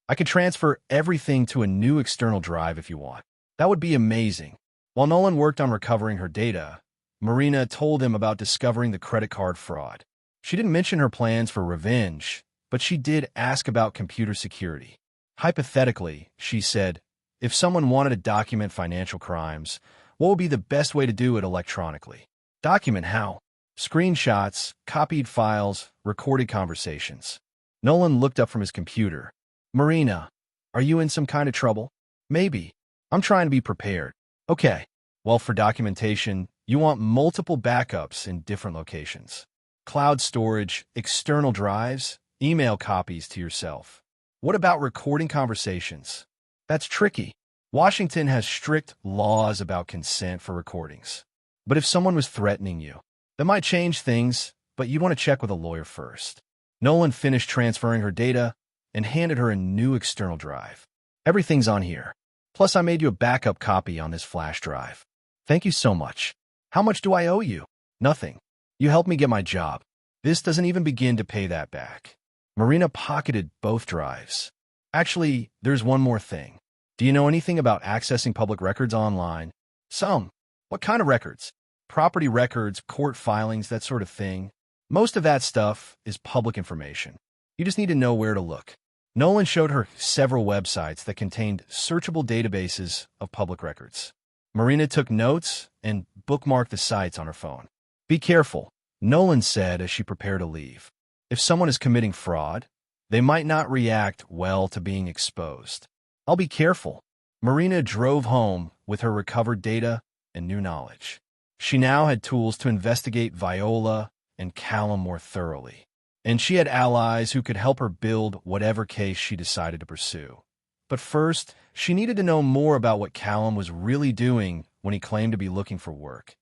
A: I could transfer everything to a new external drive if you want. That would be amazing. While Nolan worked on recovering her data, Marina told him about discovering the credit card fraud. She didn't mention her plans for revenge, but she did ask about computer security. Hypothetically, she said, if someone wanted to document financial crimes, what would be the best way to do it electronically? Document how? Screenshots, copied files, recorded conversations. Nolan looked up from his computer. Marina, are you in some kind of trouble? Maybe. I'm trying to be prepared. Okay. Well, for documentation, you want multiple backups in different locations. Cloud storage, external drives, email copies to yourself. What about recording conversations? That's tricky. Washington has strict laws about consent for recordings. But if someone was threatening you, that might change things, but you'd want to check with a lawyer first. Nolan finished transferring her data and handed her a new external drive. Everything's on here. Plus, I made you a backup copy on this flash drive. Thank you so much. How much do I owe you? Nothing. You helped me get my job. This doesn't even begin to pay that back. Marina pocketed both drives. Actually, there's one more thing. Do you know anything about accessing public records online? Some. What kind of records? Property records, court filings, that sort of thing. Most of that stuff is public information. You just need to know where to look. Nolan showed her several websites that contained searchable databases of public records. Marina took notes and bookmarked the sites on her phone. Be careful, Nolan said as she prepared to leave. If someone is committing fraud, they might not react well to being exposed. I'll be careful. Marina drove home with her recovered data and new knowledge. She now had tools to investigate Viola and Callum more thoroughly. And she had allies who could help her build whatever case she decided to pursue. But first, she needed to know more about what Callum was really doing when he claimed to be looking for work.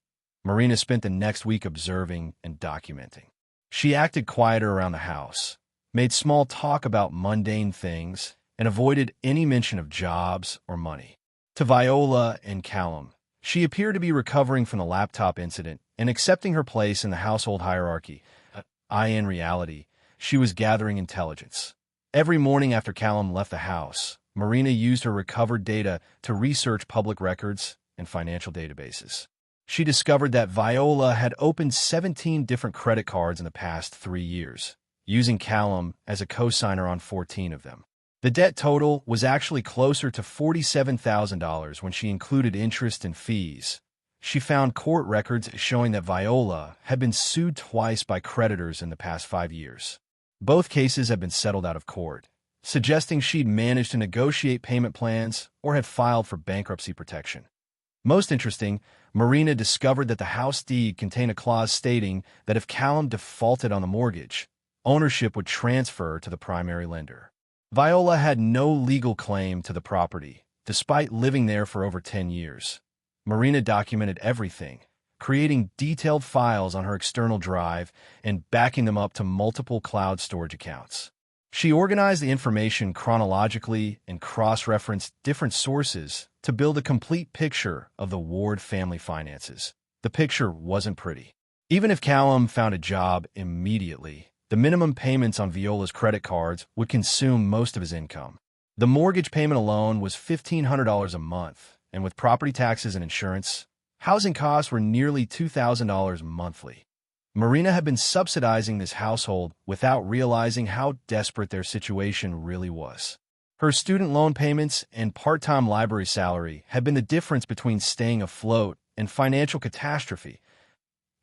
A: Marina spent the next week observing and documenting. She acted quieter around the house, made small talk about mundane things, and avoided any mention of jobs or money. To Viola and Callum, she appeared to be recovering from the laptop incident and accepting her place in the household hierarchy. In reality, she was gathering intelligence. Every morning after Callum left the house, Marina used her recovered data to research public records and financial databases. She discovered that Viola had opened 17 different credit cards in the past 3 years, using Callum as a co-signer on 14 of them. The debt total was actually closer to $47,000 when she included interest and fees. She found court records showing that Viola had been sued twice by creditors in the past 5 years. Both cases had been settled out of court, suggesting she'd managed to negotiate payment plans or had filed for bankruptcy protection. Most interesting, Marina discovered that the house deed contained a clause stating that if Callum defaulted on the mortgage, ownership would transfer to the primary lender. Viola had no legal claim to the property, despite living there for over 10 years. Marina documented everything, creating detailed files on her external drive and backing them up to multiple cloud storage accounts. She organized the information chronologically and cross-referenced different sources to build a complete picture of the Ward family finances. The picture wasn't pretty. Even if Callum found a job immediately, the minimum payments on Viola's credit cards would consume most of his income. The mortgage payment alone was $1,500 a month, and with property taxes and insurance, housing costs were nearly $2,000 monthly. Marina had been subsidizing this household without realizing how desperate their situation really was. Her student loan payments and part-time library salary had been the difference between staying afloat and financial catastrophe.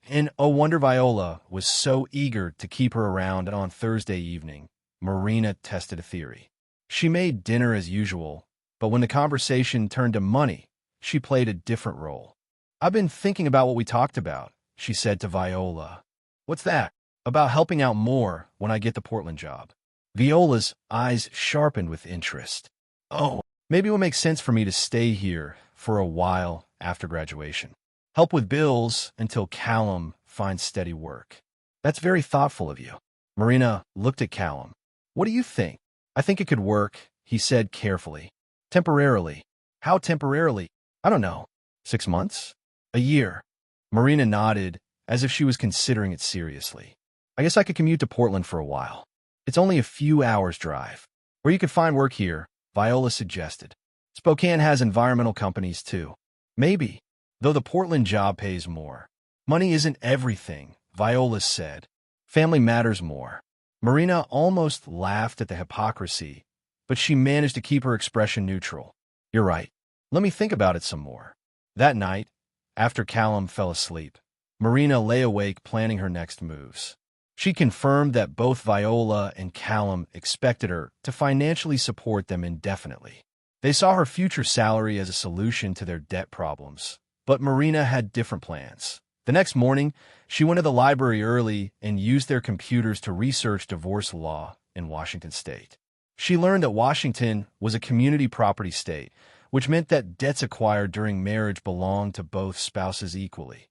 A: And no wonder Viola was so eager to keep her around on Thursday evening. Marina tested a theory. She made dinner as usual, but when the conversation turned to money, she played a different role. "I've been thinking about what we talked about," she said to Viola. "What's that?" "About helping out more when I get the Portland job." Viola's eyes sharpened with interest. "Oh, maybe it would make sense for me to stay here for a while after graduation. Help with bills until Callum finds steady work." "That's very thoughtful of you." Marina looked at Callum. "What do you think?" "I think it could work," he said carefully. "Temporarily." "How temporarily?" "I don't know. 6 months? A year?" Marina nodded, as if she was considering it seriously. "I guess I could commute to Portland for a while. It's only a few hours' drive. Or you could find work here," Viola suggested. "Spokane has environmental companies, too." "Maybe, though the Portland job pays more." "Money isn't everything," Viola said. "Family matters more." Marina almost laughed at the hypocrisy, but she managed to keep her expression neutral. "You're right. Let me think about it some more." That night, after Callum fell asleep, Marina lay awake planning her next moves. She confirmed that both Viola and Callum expected her to financially support them indefinitely. They saw her future salary as a solution to their debt problems, but Marina had different plans. The next morning, she went to the library early and used their computers to research divorce law in Washington state. She learned that Washington was a community property state, which meant that debts acquired during marriage belonged to both spouses equally.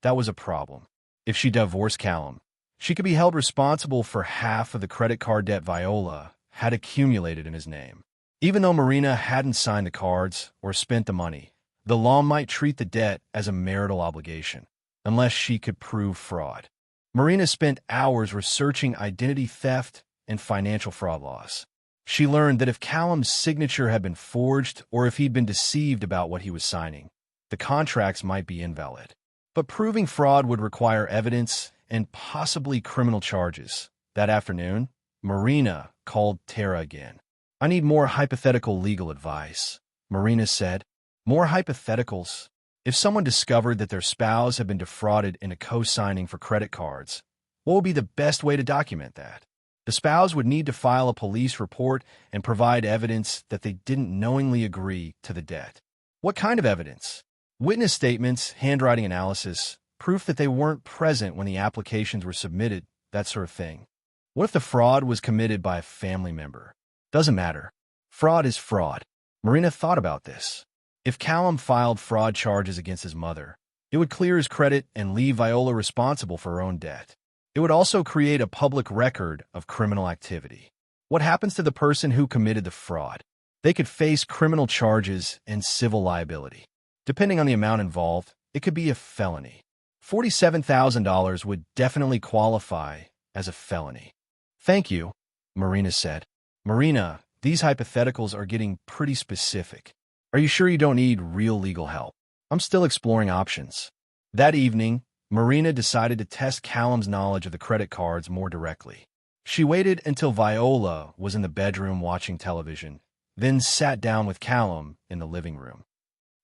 A: That was a problem. If she divorced Callum, she could be held responsible for half of the credit card debt Viola had accumulated in his name. Even though Marina hadn't signed the cards or spent the money, the law might treat the debt as a marital obligation, unless she could prove fraud. Marina spent hours researching identity theft and financial fraud laws. She learned that if Callum's signature had been forged or if he'd been deceived about what he was signing, the contracts might be invalid. But proving fraud would require evidence and possibly criminal charges. That afternoon, Marina called Tara again. "I need more hypothetical legal advice," Marina said. "More hypotheticals? If someone discovered that their spouse had been defrauded into co-signing for credit cards, what would be the best way to document that? The spouse would need to file a police report and provide evidence that they didn't knowingly agree to the debt. What kind of evidence? Witness statements, handwriting analysis, proof that they weren't present when the applications were submitted, that sort of thing. What if the fraud was committed by a family member? Doesn't matter. Fraud is fraud." Marina thought about this. If Callum filed fraud charges against his mother, it would clear his credit and leave Viola responsible for her own debt. It would also create a public record of criminal activity. What happens to the person who committed the fraud? They could face criminal charges and civil liability. Depending on the amount involved, it could be a felony. $47,000 would definitely qualify as a felony. "Thank you," Marina said. "Marina, these hypotheticals are getting pretty specific. Are you sure you don't need real legal help? I'm still exploring options." That evening, Marina decided to test Callum's knowledge of the credit cards more directly. She waited until Viola was in the bedroom watching television, then sat down with Callum in the living room.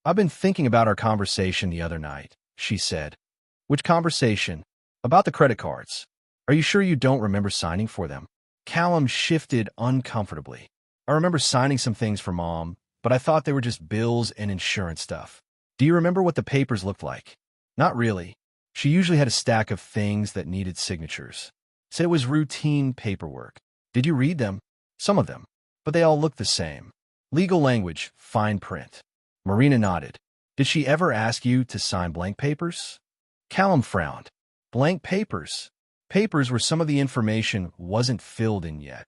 A: "I've been thinking about our conversation the other night," she said. "Which conversation?" "About the credit cards. Are you sure you don't remember signing for them?" Callum shifted uncomfortably. "I remember signing some things for Mom, but I thought they were just bills and insurance stuff." "Do you remember what the papers looked like?" "Not really. She usually had a stack of things that needed signatures. Said it was routine paperwork." "Did you read them?" "Some of them, but they all looked the same. Legal language, fine print." Marina nodded. "Did she ever ask you to sign blank papers?" Callum frowned. "Blank papers?" "Papers where some of the information wasn't filled in yet."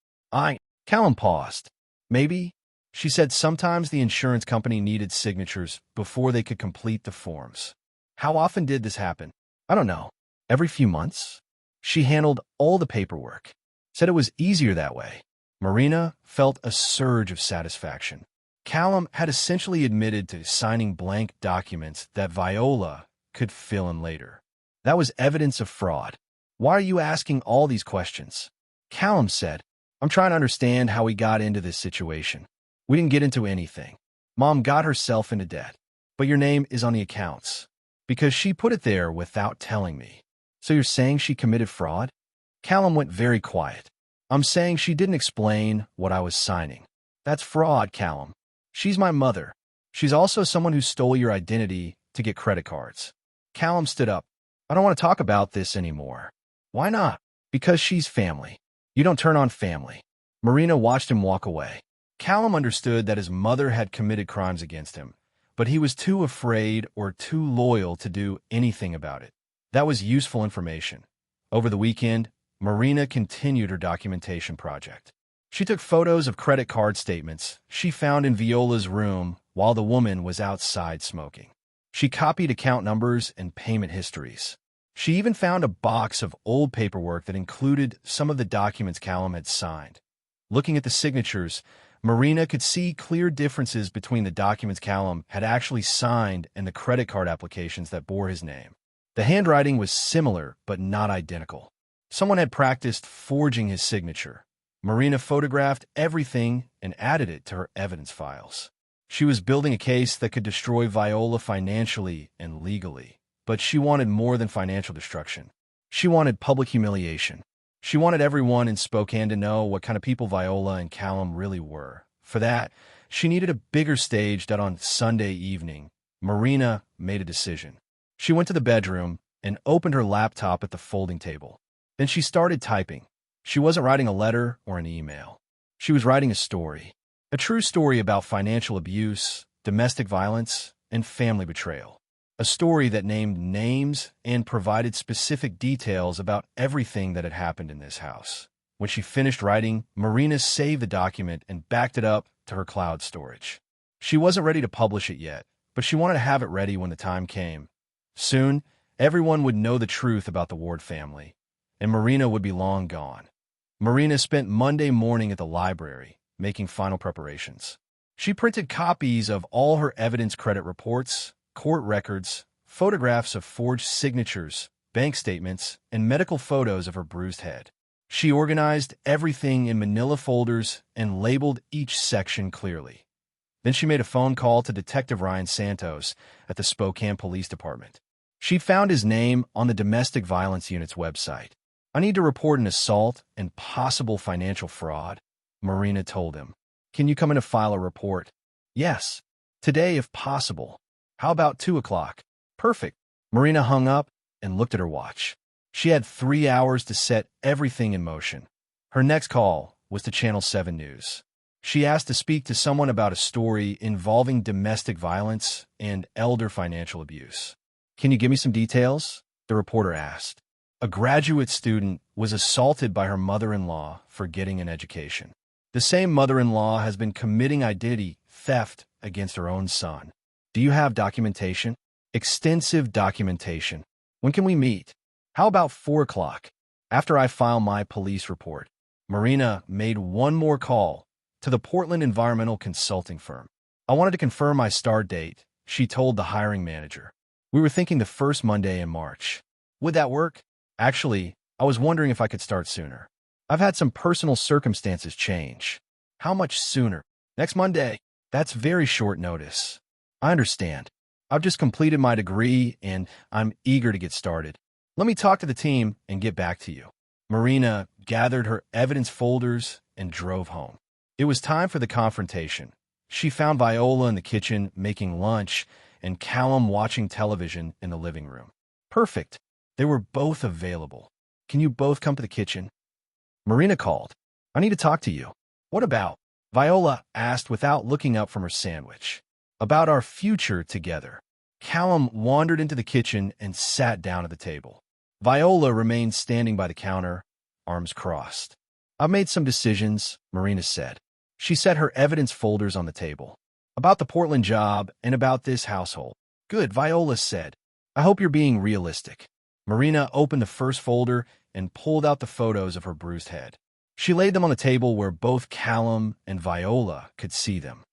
A: Callum paused. "Maybe," she said, "sometimes the insurance company needed signatures before they could complete the forms." "How often did this happen?" "I don't know. Every few months." She handled all the paperwork. Said it was easier that way. Marina felt a surge of satisfaction. Callum had essentially admitted to signing blank documents that Viola could fill in later. That was evidence of fraud. "Why are you asking all these questions?" Callum said, "I'm trying to understand how we got into this situation. We didn't get into anything. Mom got herself into debt, but your name is on the accounts because she put it there without telling me. So you're saying she committed fraud?" Callum went very quiet. "I'm saying she didn't explain what I was signing. That's fraud, Callum. She's my mother. She's also someone who stole your identity to get credit cards." Callum stood up. "I don't want to talk about this anymore." "Why not?" "Because she's family. You don't turn on family." Marina watched him walk away. Callum understood that his mother had committed crimes against him, but he was too afraid or too loyal to do anything about it. That was useful information. Over the weekend, Marina continued her documentation project. She took photos of credit card statements she found in Viola's room while the woman was outside smoking. She copied account numbers and payment histories. She even found a box of old paperwork that included some of the documents Callum had signed. Looking at the signatures, Marina could see clear differences between the documents Callum had actually signed and the credit card applications that bore his name. The handwriting was similar, but not identical. Someone had practiced forging his signature. Marina photographed everything and added it to her evidence files. She was building a case that could destroy Viola financially and legally, but she wanted more than financial destruction. She wanted public humiliation. She wanted everyone in Spokane to know what kind of people Viola and Callum really were. For that, she needed a bigger stage. That on Sunday evening, Marina made a decision. She went to the bedroom and opened her laptop at the folding table. Then she started typing. She wasn't writing a letter or an email. She was writing a story. A true story about financial abuse, domestic violence, and family betrayal. A story that named names and provided specific details about everything that had happened in this house. When she finished writing, Marina saved the document and backed it up to her cloud storage. She wasn't ready to publish it yet, but she wanted to have it ready when the time came. Soon, everyone would know the truth about the Ward family, and Marina would be long gone. Marina spent Monday morning at the library, making final preparations. She printed copies of all her evidence credit reports, court records, photographs of forged signatures, bank statements, and medical photos of her bruised head. She organized everything in manila folders and labeled each section clearly. Then she made a phone call to Detective Ryan Santos at the Spokane Police Department. She found his name on the Domestic Violence Unit's website. "I need to report an assault and possible financial fraud," Marina told him. "Can you come in to file a report?" "Yes. Today, if possible." "How about 2 o'clock?" "Perfect." Marina hung up and looked at her watch. She had 3 hours to set everything in motion. Her next call was to Channel 7 News. She asked to speak to someone about a story involving domestic violence and elder financial abuse. "Can you give me some details?" the reporter asked. A graduate student was assaulted by her mother-in-law for getting an education. The same mother-in-law has been committing identity theft against her own son. "Do you have documentation?" "Extensive documentation." "When can we meet?" "How about 4 o'clock? After I file my police report." Marina made one more call to the Portland environmental consulting firm. "I wanted to confirm my start date," she told the hiring manager. "We were thinking the first Monday in March. Would that work?" "Actually, I was wondering if I could start sooner. I've had some personal circumstances change." "How much sooner?" "Next Monday." "That's very short notice." "I understand. I've just completed my degree and I'm eager to get started. Let me talk to the team and get back to you." Marina gathered her evidence folders and drove home. It was time for the confrontation. She found Viola in the kitchen making lunch and Callum watching television in the living room. Perfect. They were both available. "Can you both come to the kitchen?" Marina called. "I need to talk to you." "What about?" Viola asked without looking up from her sandwich. "About our future together." Callum wandered into the kitchen and sat down at the table. Viola remained standing by the counter, arms crossed. "I've made some decisions," Marina said. She set her evidence folders on the table. "About the Portland job and about this household." "Good," Viola said. "I hope you're being realistic." Marina opened the first folder and pulled out the photos of her bruised head. She laid them on the table where both Callum and Viola could see them.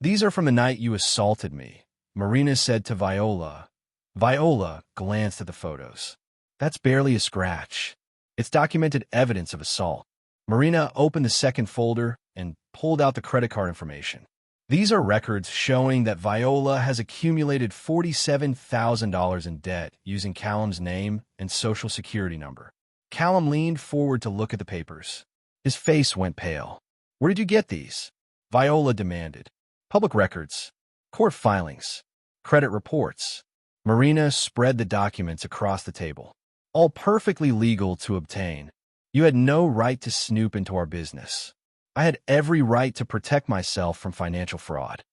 A: "These are from the night you assaulted me," Marina said to Viola. Viola glanced at the photos. "That's barely a scratch. It's documented evidence of assault." Marina opened the second folder and pulled out the credit card information. "These are records showing that Viola has accumulated $47,000 in debt using Callum's name and social security number." Callum leaned forward to look at the papers. His face went pale. "Where did you get these?" Viola demanded. "Public records, court filings, credit reports." Marina spread the documents across the table. "All perfectly legal to obtain. You had no right to snoop into our business. I had every right to protect myself from financial fraud."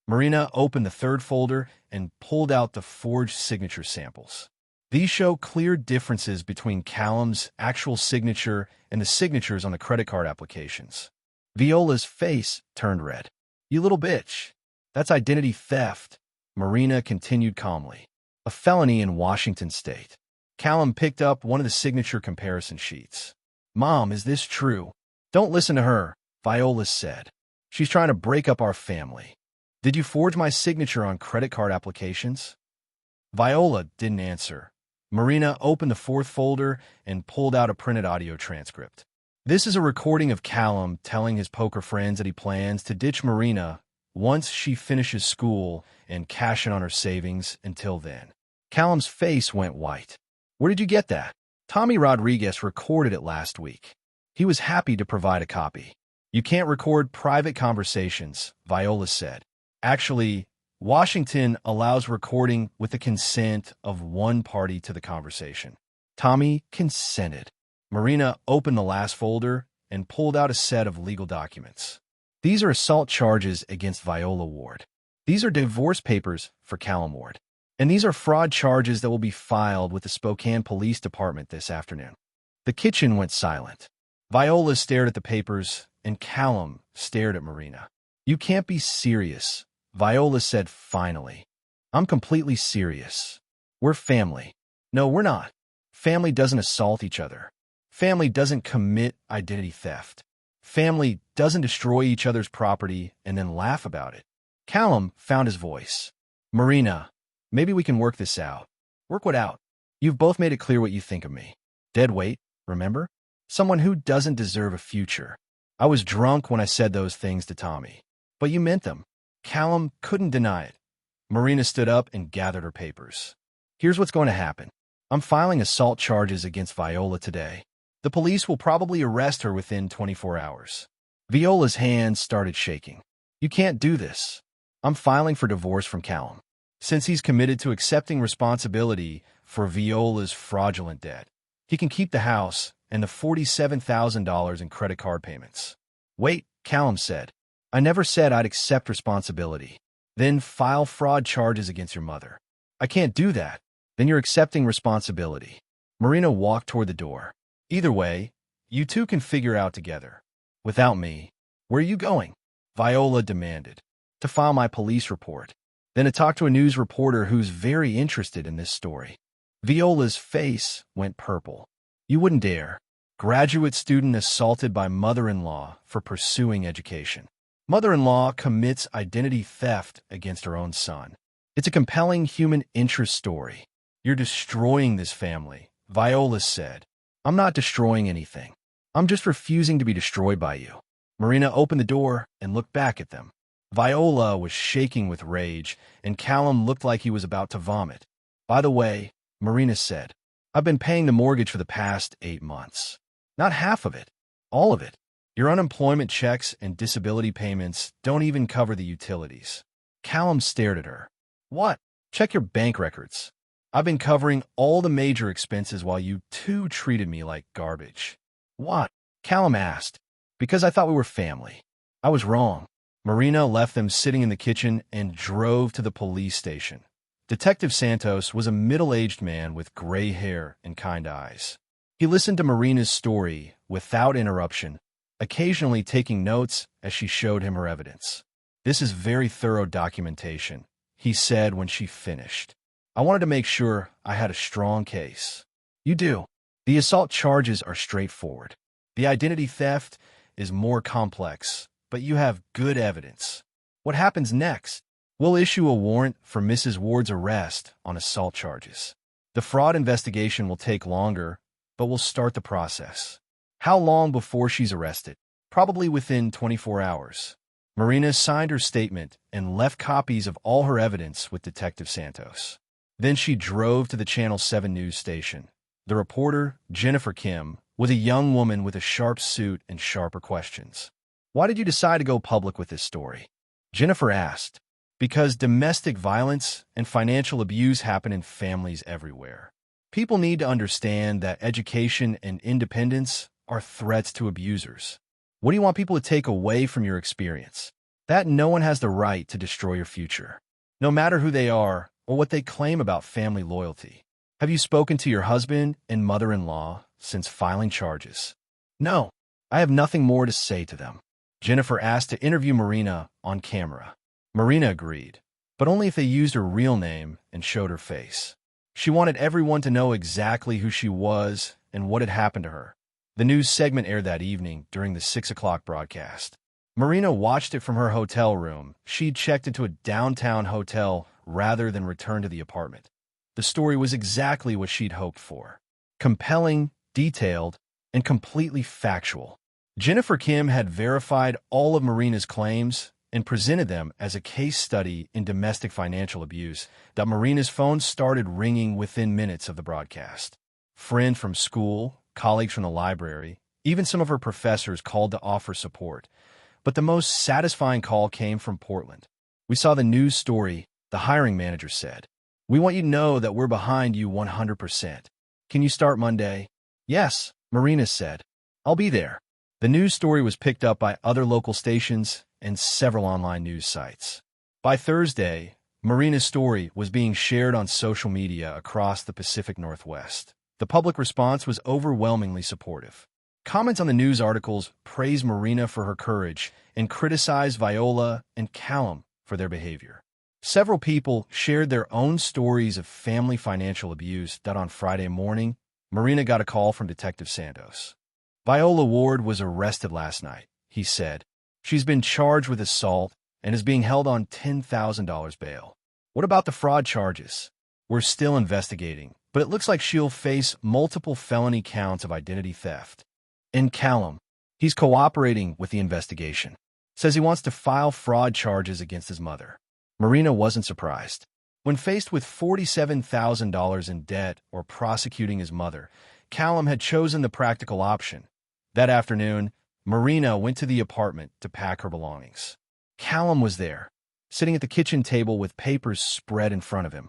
A: Marina opened the third folder and pulled out the forged signature samples. These show clear differences between Callum's actual signature and the signatures on the credit card applications. Viola's face turned red. "You little bitch. That's identity theft," Marina continued calmly. "A felony in Washington state." Callum picked up one of the signature comparison sheets. "Mom, is this true?" "Don't listen to her," Viola said. "She's trying to break up our family." "Did you forge my signature on credit card applications?" Viola didn't answer. Marina opened the fourth folder and pulled out a printed audio transcript. This is a recording of Callum telling his poker friends that he plans to ditch Marina once she finishes school and cash in on her savings. Until then, Callum's face went white. "Where did you get that?" "Tommy Rodriguez recorded it last week. He was happy to provide a copy." "You can't record private conversations," Viola said. "Actually, Washington allows recording with the consent of one party to the conversation." Tommy consented. Marina opened the last folder and pulled out a set of legal documents. "These are assault charges against Viola Ward." These are divorce papers for Callum Ward. And these are fraud charges that will be filed with the Spokane Police Department this afternoon. The kitchen went silent. Viola stared at the papers, and Callum stared at Marina. You can't be serious, Viola said finally. I'm completely serious. We're family. No, we're not. Family doesn't assault each other. Family doesn't commit identity theft. Family doesn't destroy each other's property and then laugh about it. Callum found his voice. Marina, maybe we can work this out. Work what out? You've both made it clear what you think of me. Dead weight, remember? Someone who doesn't deserve a future. I was drunk when I said those things to Tommy. But you meant them. Callum couldn't deny it. Marina stood up and gathered her papers. Here's what's going to happen. I'm filing assault charges against Viola today. The police will probably arrest her within 24 hours. Viola's hands started shaking. You can't do this. I'm filing for divorce from Callum, since he's committed to accepting responsibility for Viola's fraudulent debt. He can keep the house and the $47,000 in credit card payments. Wait, Callum said. I never said I'd accept responsibility. Then file fraud charges against your mother. I can't do that. Then you're accepting responsibility. Marina walked toward the door. Either way, you two can figure out together. Without me, where are you going? Viola demanded. To file my police report. Then to talk to a news reporter who's very interested in this story. Viola's face went purple. You wouldn't dare. Graduate student assaulted by mother-in-law for pursuing education. Mother-in-law commits identity theft against her own son. It's a compelling human interest story. You're destroying this family, Viola said. I'm not destroying anything. I'm just refusing to be destroyed by you. Marina opened the door and looked back at them. Viola was shaking with rage, and Callum looked like he was about to vomit. By the way, Marina said, I've been paying the mortgage for the past 8 months. Not half of it, all of it. Your unemployment checks and disability payments don't even cover the utilities. Callum stared at her. What? Check your bank records. I've been covering all the major expenses while you two treated me like garbage. What? Callum asked. Because I thought we were family. I was wrong. Marina left them sitting in the kitchen and drove to the police station. Detective Santos was a middle-aged man with gray hair and kind eyes. He listened to Marina's story without interruption, occasionally taking notes as she showed him her evidence. This is very thorough documentation, he said when she finished. I wanted to make sure I had a strong case. You do. The assault charges are straightforward. The identity theft is more complex, but you have good evidence. What happens next? We'll issue a warrant for Mrs. Ward's arrest on assault charges. The fraud investigation will take longer, but we'll start the process. How long before she's arrested? Probably within 24 hours. Marina signed her statement and left copies of all her evidence with Detective Santos. Then she drove to the Channel 7 news station. The reporter, Jennifer Kim, was a young woman with a sharp suit and sharper questions. Why did you decide to go public with this story? Jennifer asked. Because domestic violence and financial abuse happen in families everywhere. People need to understand that education and independence are threats to abusers. What do you want people to take away from your experience? That no one has the right to destroy your future, no matter who they are or what they claim about family loyalty. Have you spoken to your husband and mother-in-law since filing charges? No, I have nothing more to say to them. Jennifer asked to interview Marina on camera. Marina agreed, but only if they used her real name and showed her face. She wanted everyone to know exactly who she was and what had happened to her. The news segment aired that evening during the 6 o'clock broadcast. Marina watched it from her hotel room. She'd checked into a downtown hotel rather than return to the apartment. The story was exactly what she'd hoped for. Compelling, detailed, and completely factual. Jennifer Kim had verified all of Marina's claims and presented them as a case study in domestic financial abuse. That Marina's phone started ringing within minutes of the broadcast. Friends from school, colleagues from the library, even some of her professors called to offer support. But the most satisfying call came from Portland. We saw the news story, the hiring manager said. We want you to know that we're behind you 100%. Can you start Monday? Yes, Marina said. I'll be there. The news story was picked up by other local stations and several online news sites. By Thursday, Marina's story was being shared on social media across the Pacific Northwest. The public response was overwhelmingly supportive. Comments on the news articles praised Marina for her courage and criticized Viola and Callum for their behavior. Several people shared their own stories of family financial abuse. On Friday morning, Marina got a call from Detective Santos. Viola Ward was arrested last night, he said. She's been charged with assault and is being held on $10,000 bail. What about the fraud charges? We're still investigating, but it looks like she'll face multiple felony counts of identity theft. And Callum, he's cooperating with the investigation. Says he wants to file fraud charges against his mother. Marina wasn't surprised. When faced with $47,000 in debt or prosecuting his mother, Callum had chosen the practical option. That afternoon, Marina went to the apartment to pack her belongings. Callum was there, sitting at the kitchen table with papers spread in front of him.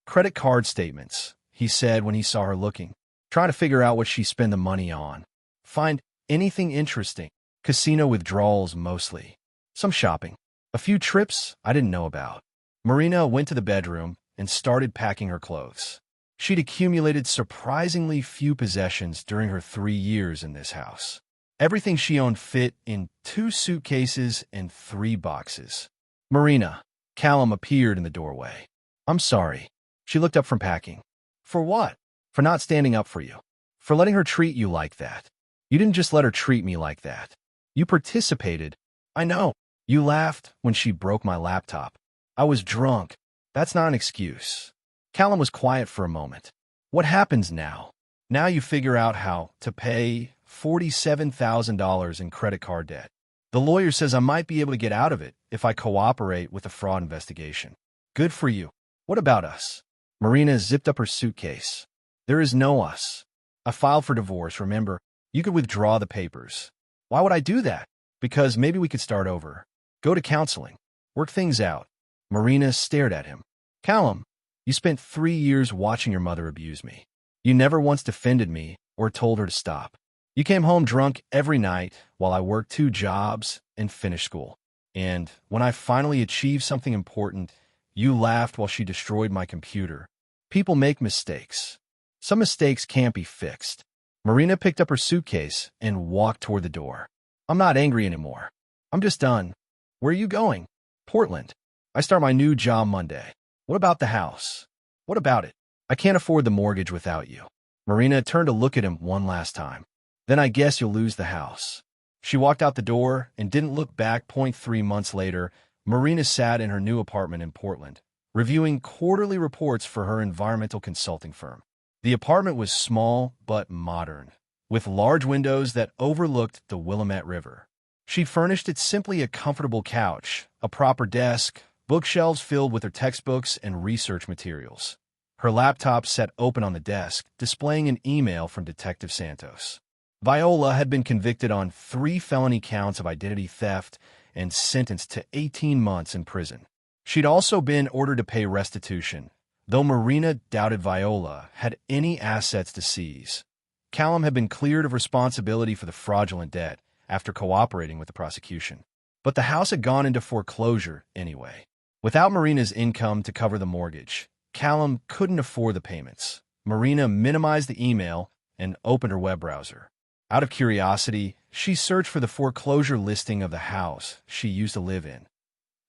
A: Credit card statements, he said when he saw her looking, trying to figure out what she spent the money on. Find anything interesting. Casino withdrawals mostly. Some shopping. A few trips I didn't know about. Marina went to the bedroom and started packing her clothes. She'd accumulated surprisingly few possessions during her 3 years in this house. Everything she owned fit in 2 suitcases and 3 boxes. Marina, Callum appeared in the doorway. I'm sorry. She looked up from packing. For what? For not standing up for you. For letting her treat you like that. You didn't just let her treat me like that. You participated. I know. You laughed when she broke my laptop. I was drunk. That's not an excuse. Callum was quiet for a moment. What happens now? Now you figure out how to pay $47,000 in credit card debt. The lawyer says I might be able to get out of it if I cooperate with the fraud investigation. Good for you. What about us? Marina zipped up her suitcase. There is no us. I filed for divorce, remember? You could withdraw the papers. Why would I do that? Because maybe we could start over. Go to counseling. Work things out. Marina stared at him. Callum, you spent 3 years watching your mother abuse me. You never once defended me or told her to stop. You came home drunk every night while I worked 2 jobs and finished school. And when I finally achieved something important, you laughed while she destroyed my computer. People make mistakes. Some mistakes can't be fixed. Marina picked up her suitcase and walked toward the door. I'm not angry anymore. I'm just done. Where are you going? Portland. I start my new job Monday. What about the house? What about it? I can't afford the mortgage without you. Marina turned to look at him one last time. Then I guess you'll lose the house. She walked out the door and didn't look back. 3 months later, Marina sat in her new apartment in Portland, reviewing quarterly reports for her environmental consulting firm. The apartment was small but modern, with large windows that overlooked the Willamette River. She furnished it simply a comfortable couch, a proper desk, bookshelves filled with her textbooks and research materials. Her laptop sat open on the desk, displaying an email from Detective Santos. Viola had been convicted on 3 felony counts of identity theft and sentenced to 18 months in prison. She'd also been ordered to pay restitution, though Marina doubted Viola had any assets to seize. Callum had been cleared of responsibility for the fraudulent debt after cooperating with the prosecution. But the house had gone into foreclosure anyway. Without Marina's income to cover the mortgage, Callum couldn't afford the payments. Marina minimized the email and opened her web browser. Out of curiosity, she searched for the foreclosure listing of the house she used to live in.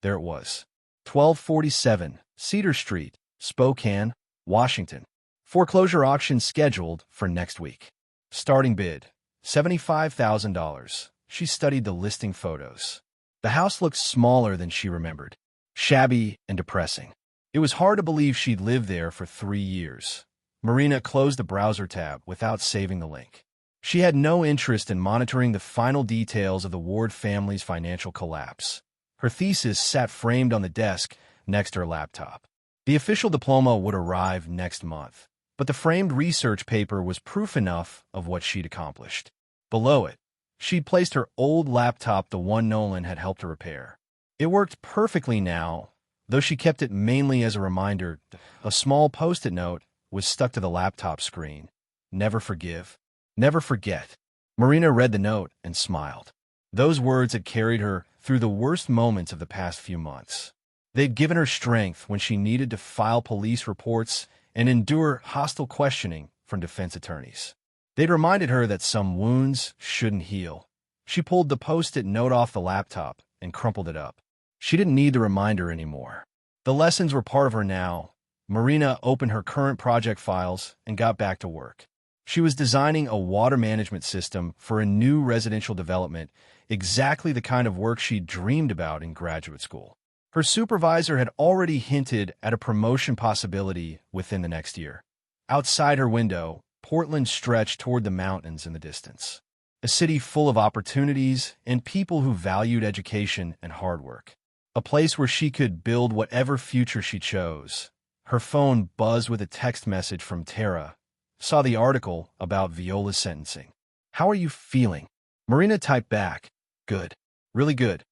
A: There it was. 1247 Cedar Street, Spokane, Washington. Foreclosure auction scheduled for next week. Starting bid, $75,000. She studied the listing photos. The house looked smaller than she remembered, shabby and depressing. It was hard to believe she'd lived there for 3 years. Marina closed the browser tab without saving the link. She had no interest in monitoring the final details of the Ward family's financial collapse. Her thesis sat framed on the desk next to her laptop. The official diploma would arrive next month, but the framed research paper was proof enough of what she'd accomplished. Below it, she'd placed her old laptop, the one Nolan had helped her repair. It worked perfectly now, though she kept it mainly as a reminder. A small post-it note was stuck to the laptop screen. Never forgive. Never forget. Marina read the note and smiled. Those words had carried her through the worst moments of the past few months. They'd given her strength when she needed to file police reports and endure hostile questioning from defense attorneys. They'd reminded her that some wounds shouldn't heal. She pulled the post-it note off the laptop and crumpled it up. She didn't need the reminder anymore. The lessons were part of her now. Marina opened her current project files and got back to work. She was designing a water management system for a new residential development, exactly the kind of work she dreamed about in graduate school. Her supervisor had already hinted at a promotion possibility within the next year. Outside her window, Portland stretched toward the mountains in the distance. A city full of opportunities and people who valued education and hard work. A place where she could build whatever future she chose. Her phone buzzed with a text message from Tara. Saw the article about Viola's sentencing. "How are you feeling?" Marina typed back. "Good. Really good.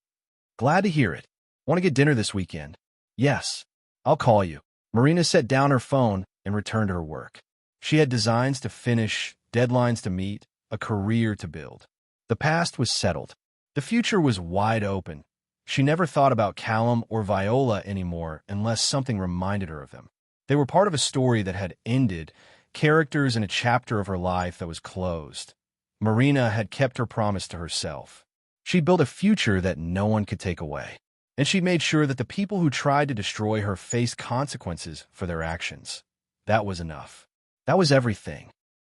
A: Glad to hear it. Want to get dinner this weekend?" "Yes. I'll call you." Marina set down her phone and returned to her work. She had designs to finish, deadlines to meet, a career to build. The past was settled. The future was wide open. She never thought about Callum or Viola anymore unless something reminded her of them. They were part of a story that had ended, characters in a chapter of her life that was closed. Marina had kept her promise to herself. She built a future that no one could take away. And she made sure that the people who tried to destroy her faced consequences for their actions. That was enough. That was everything.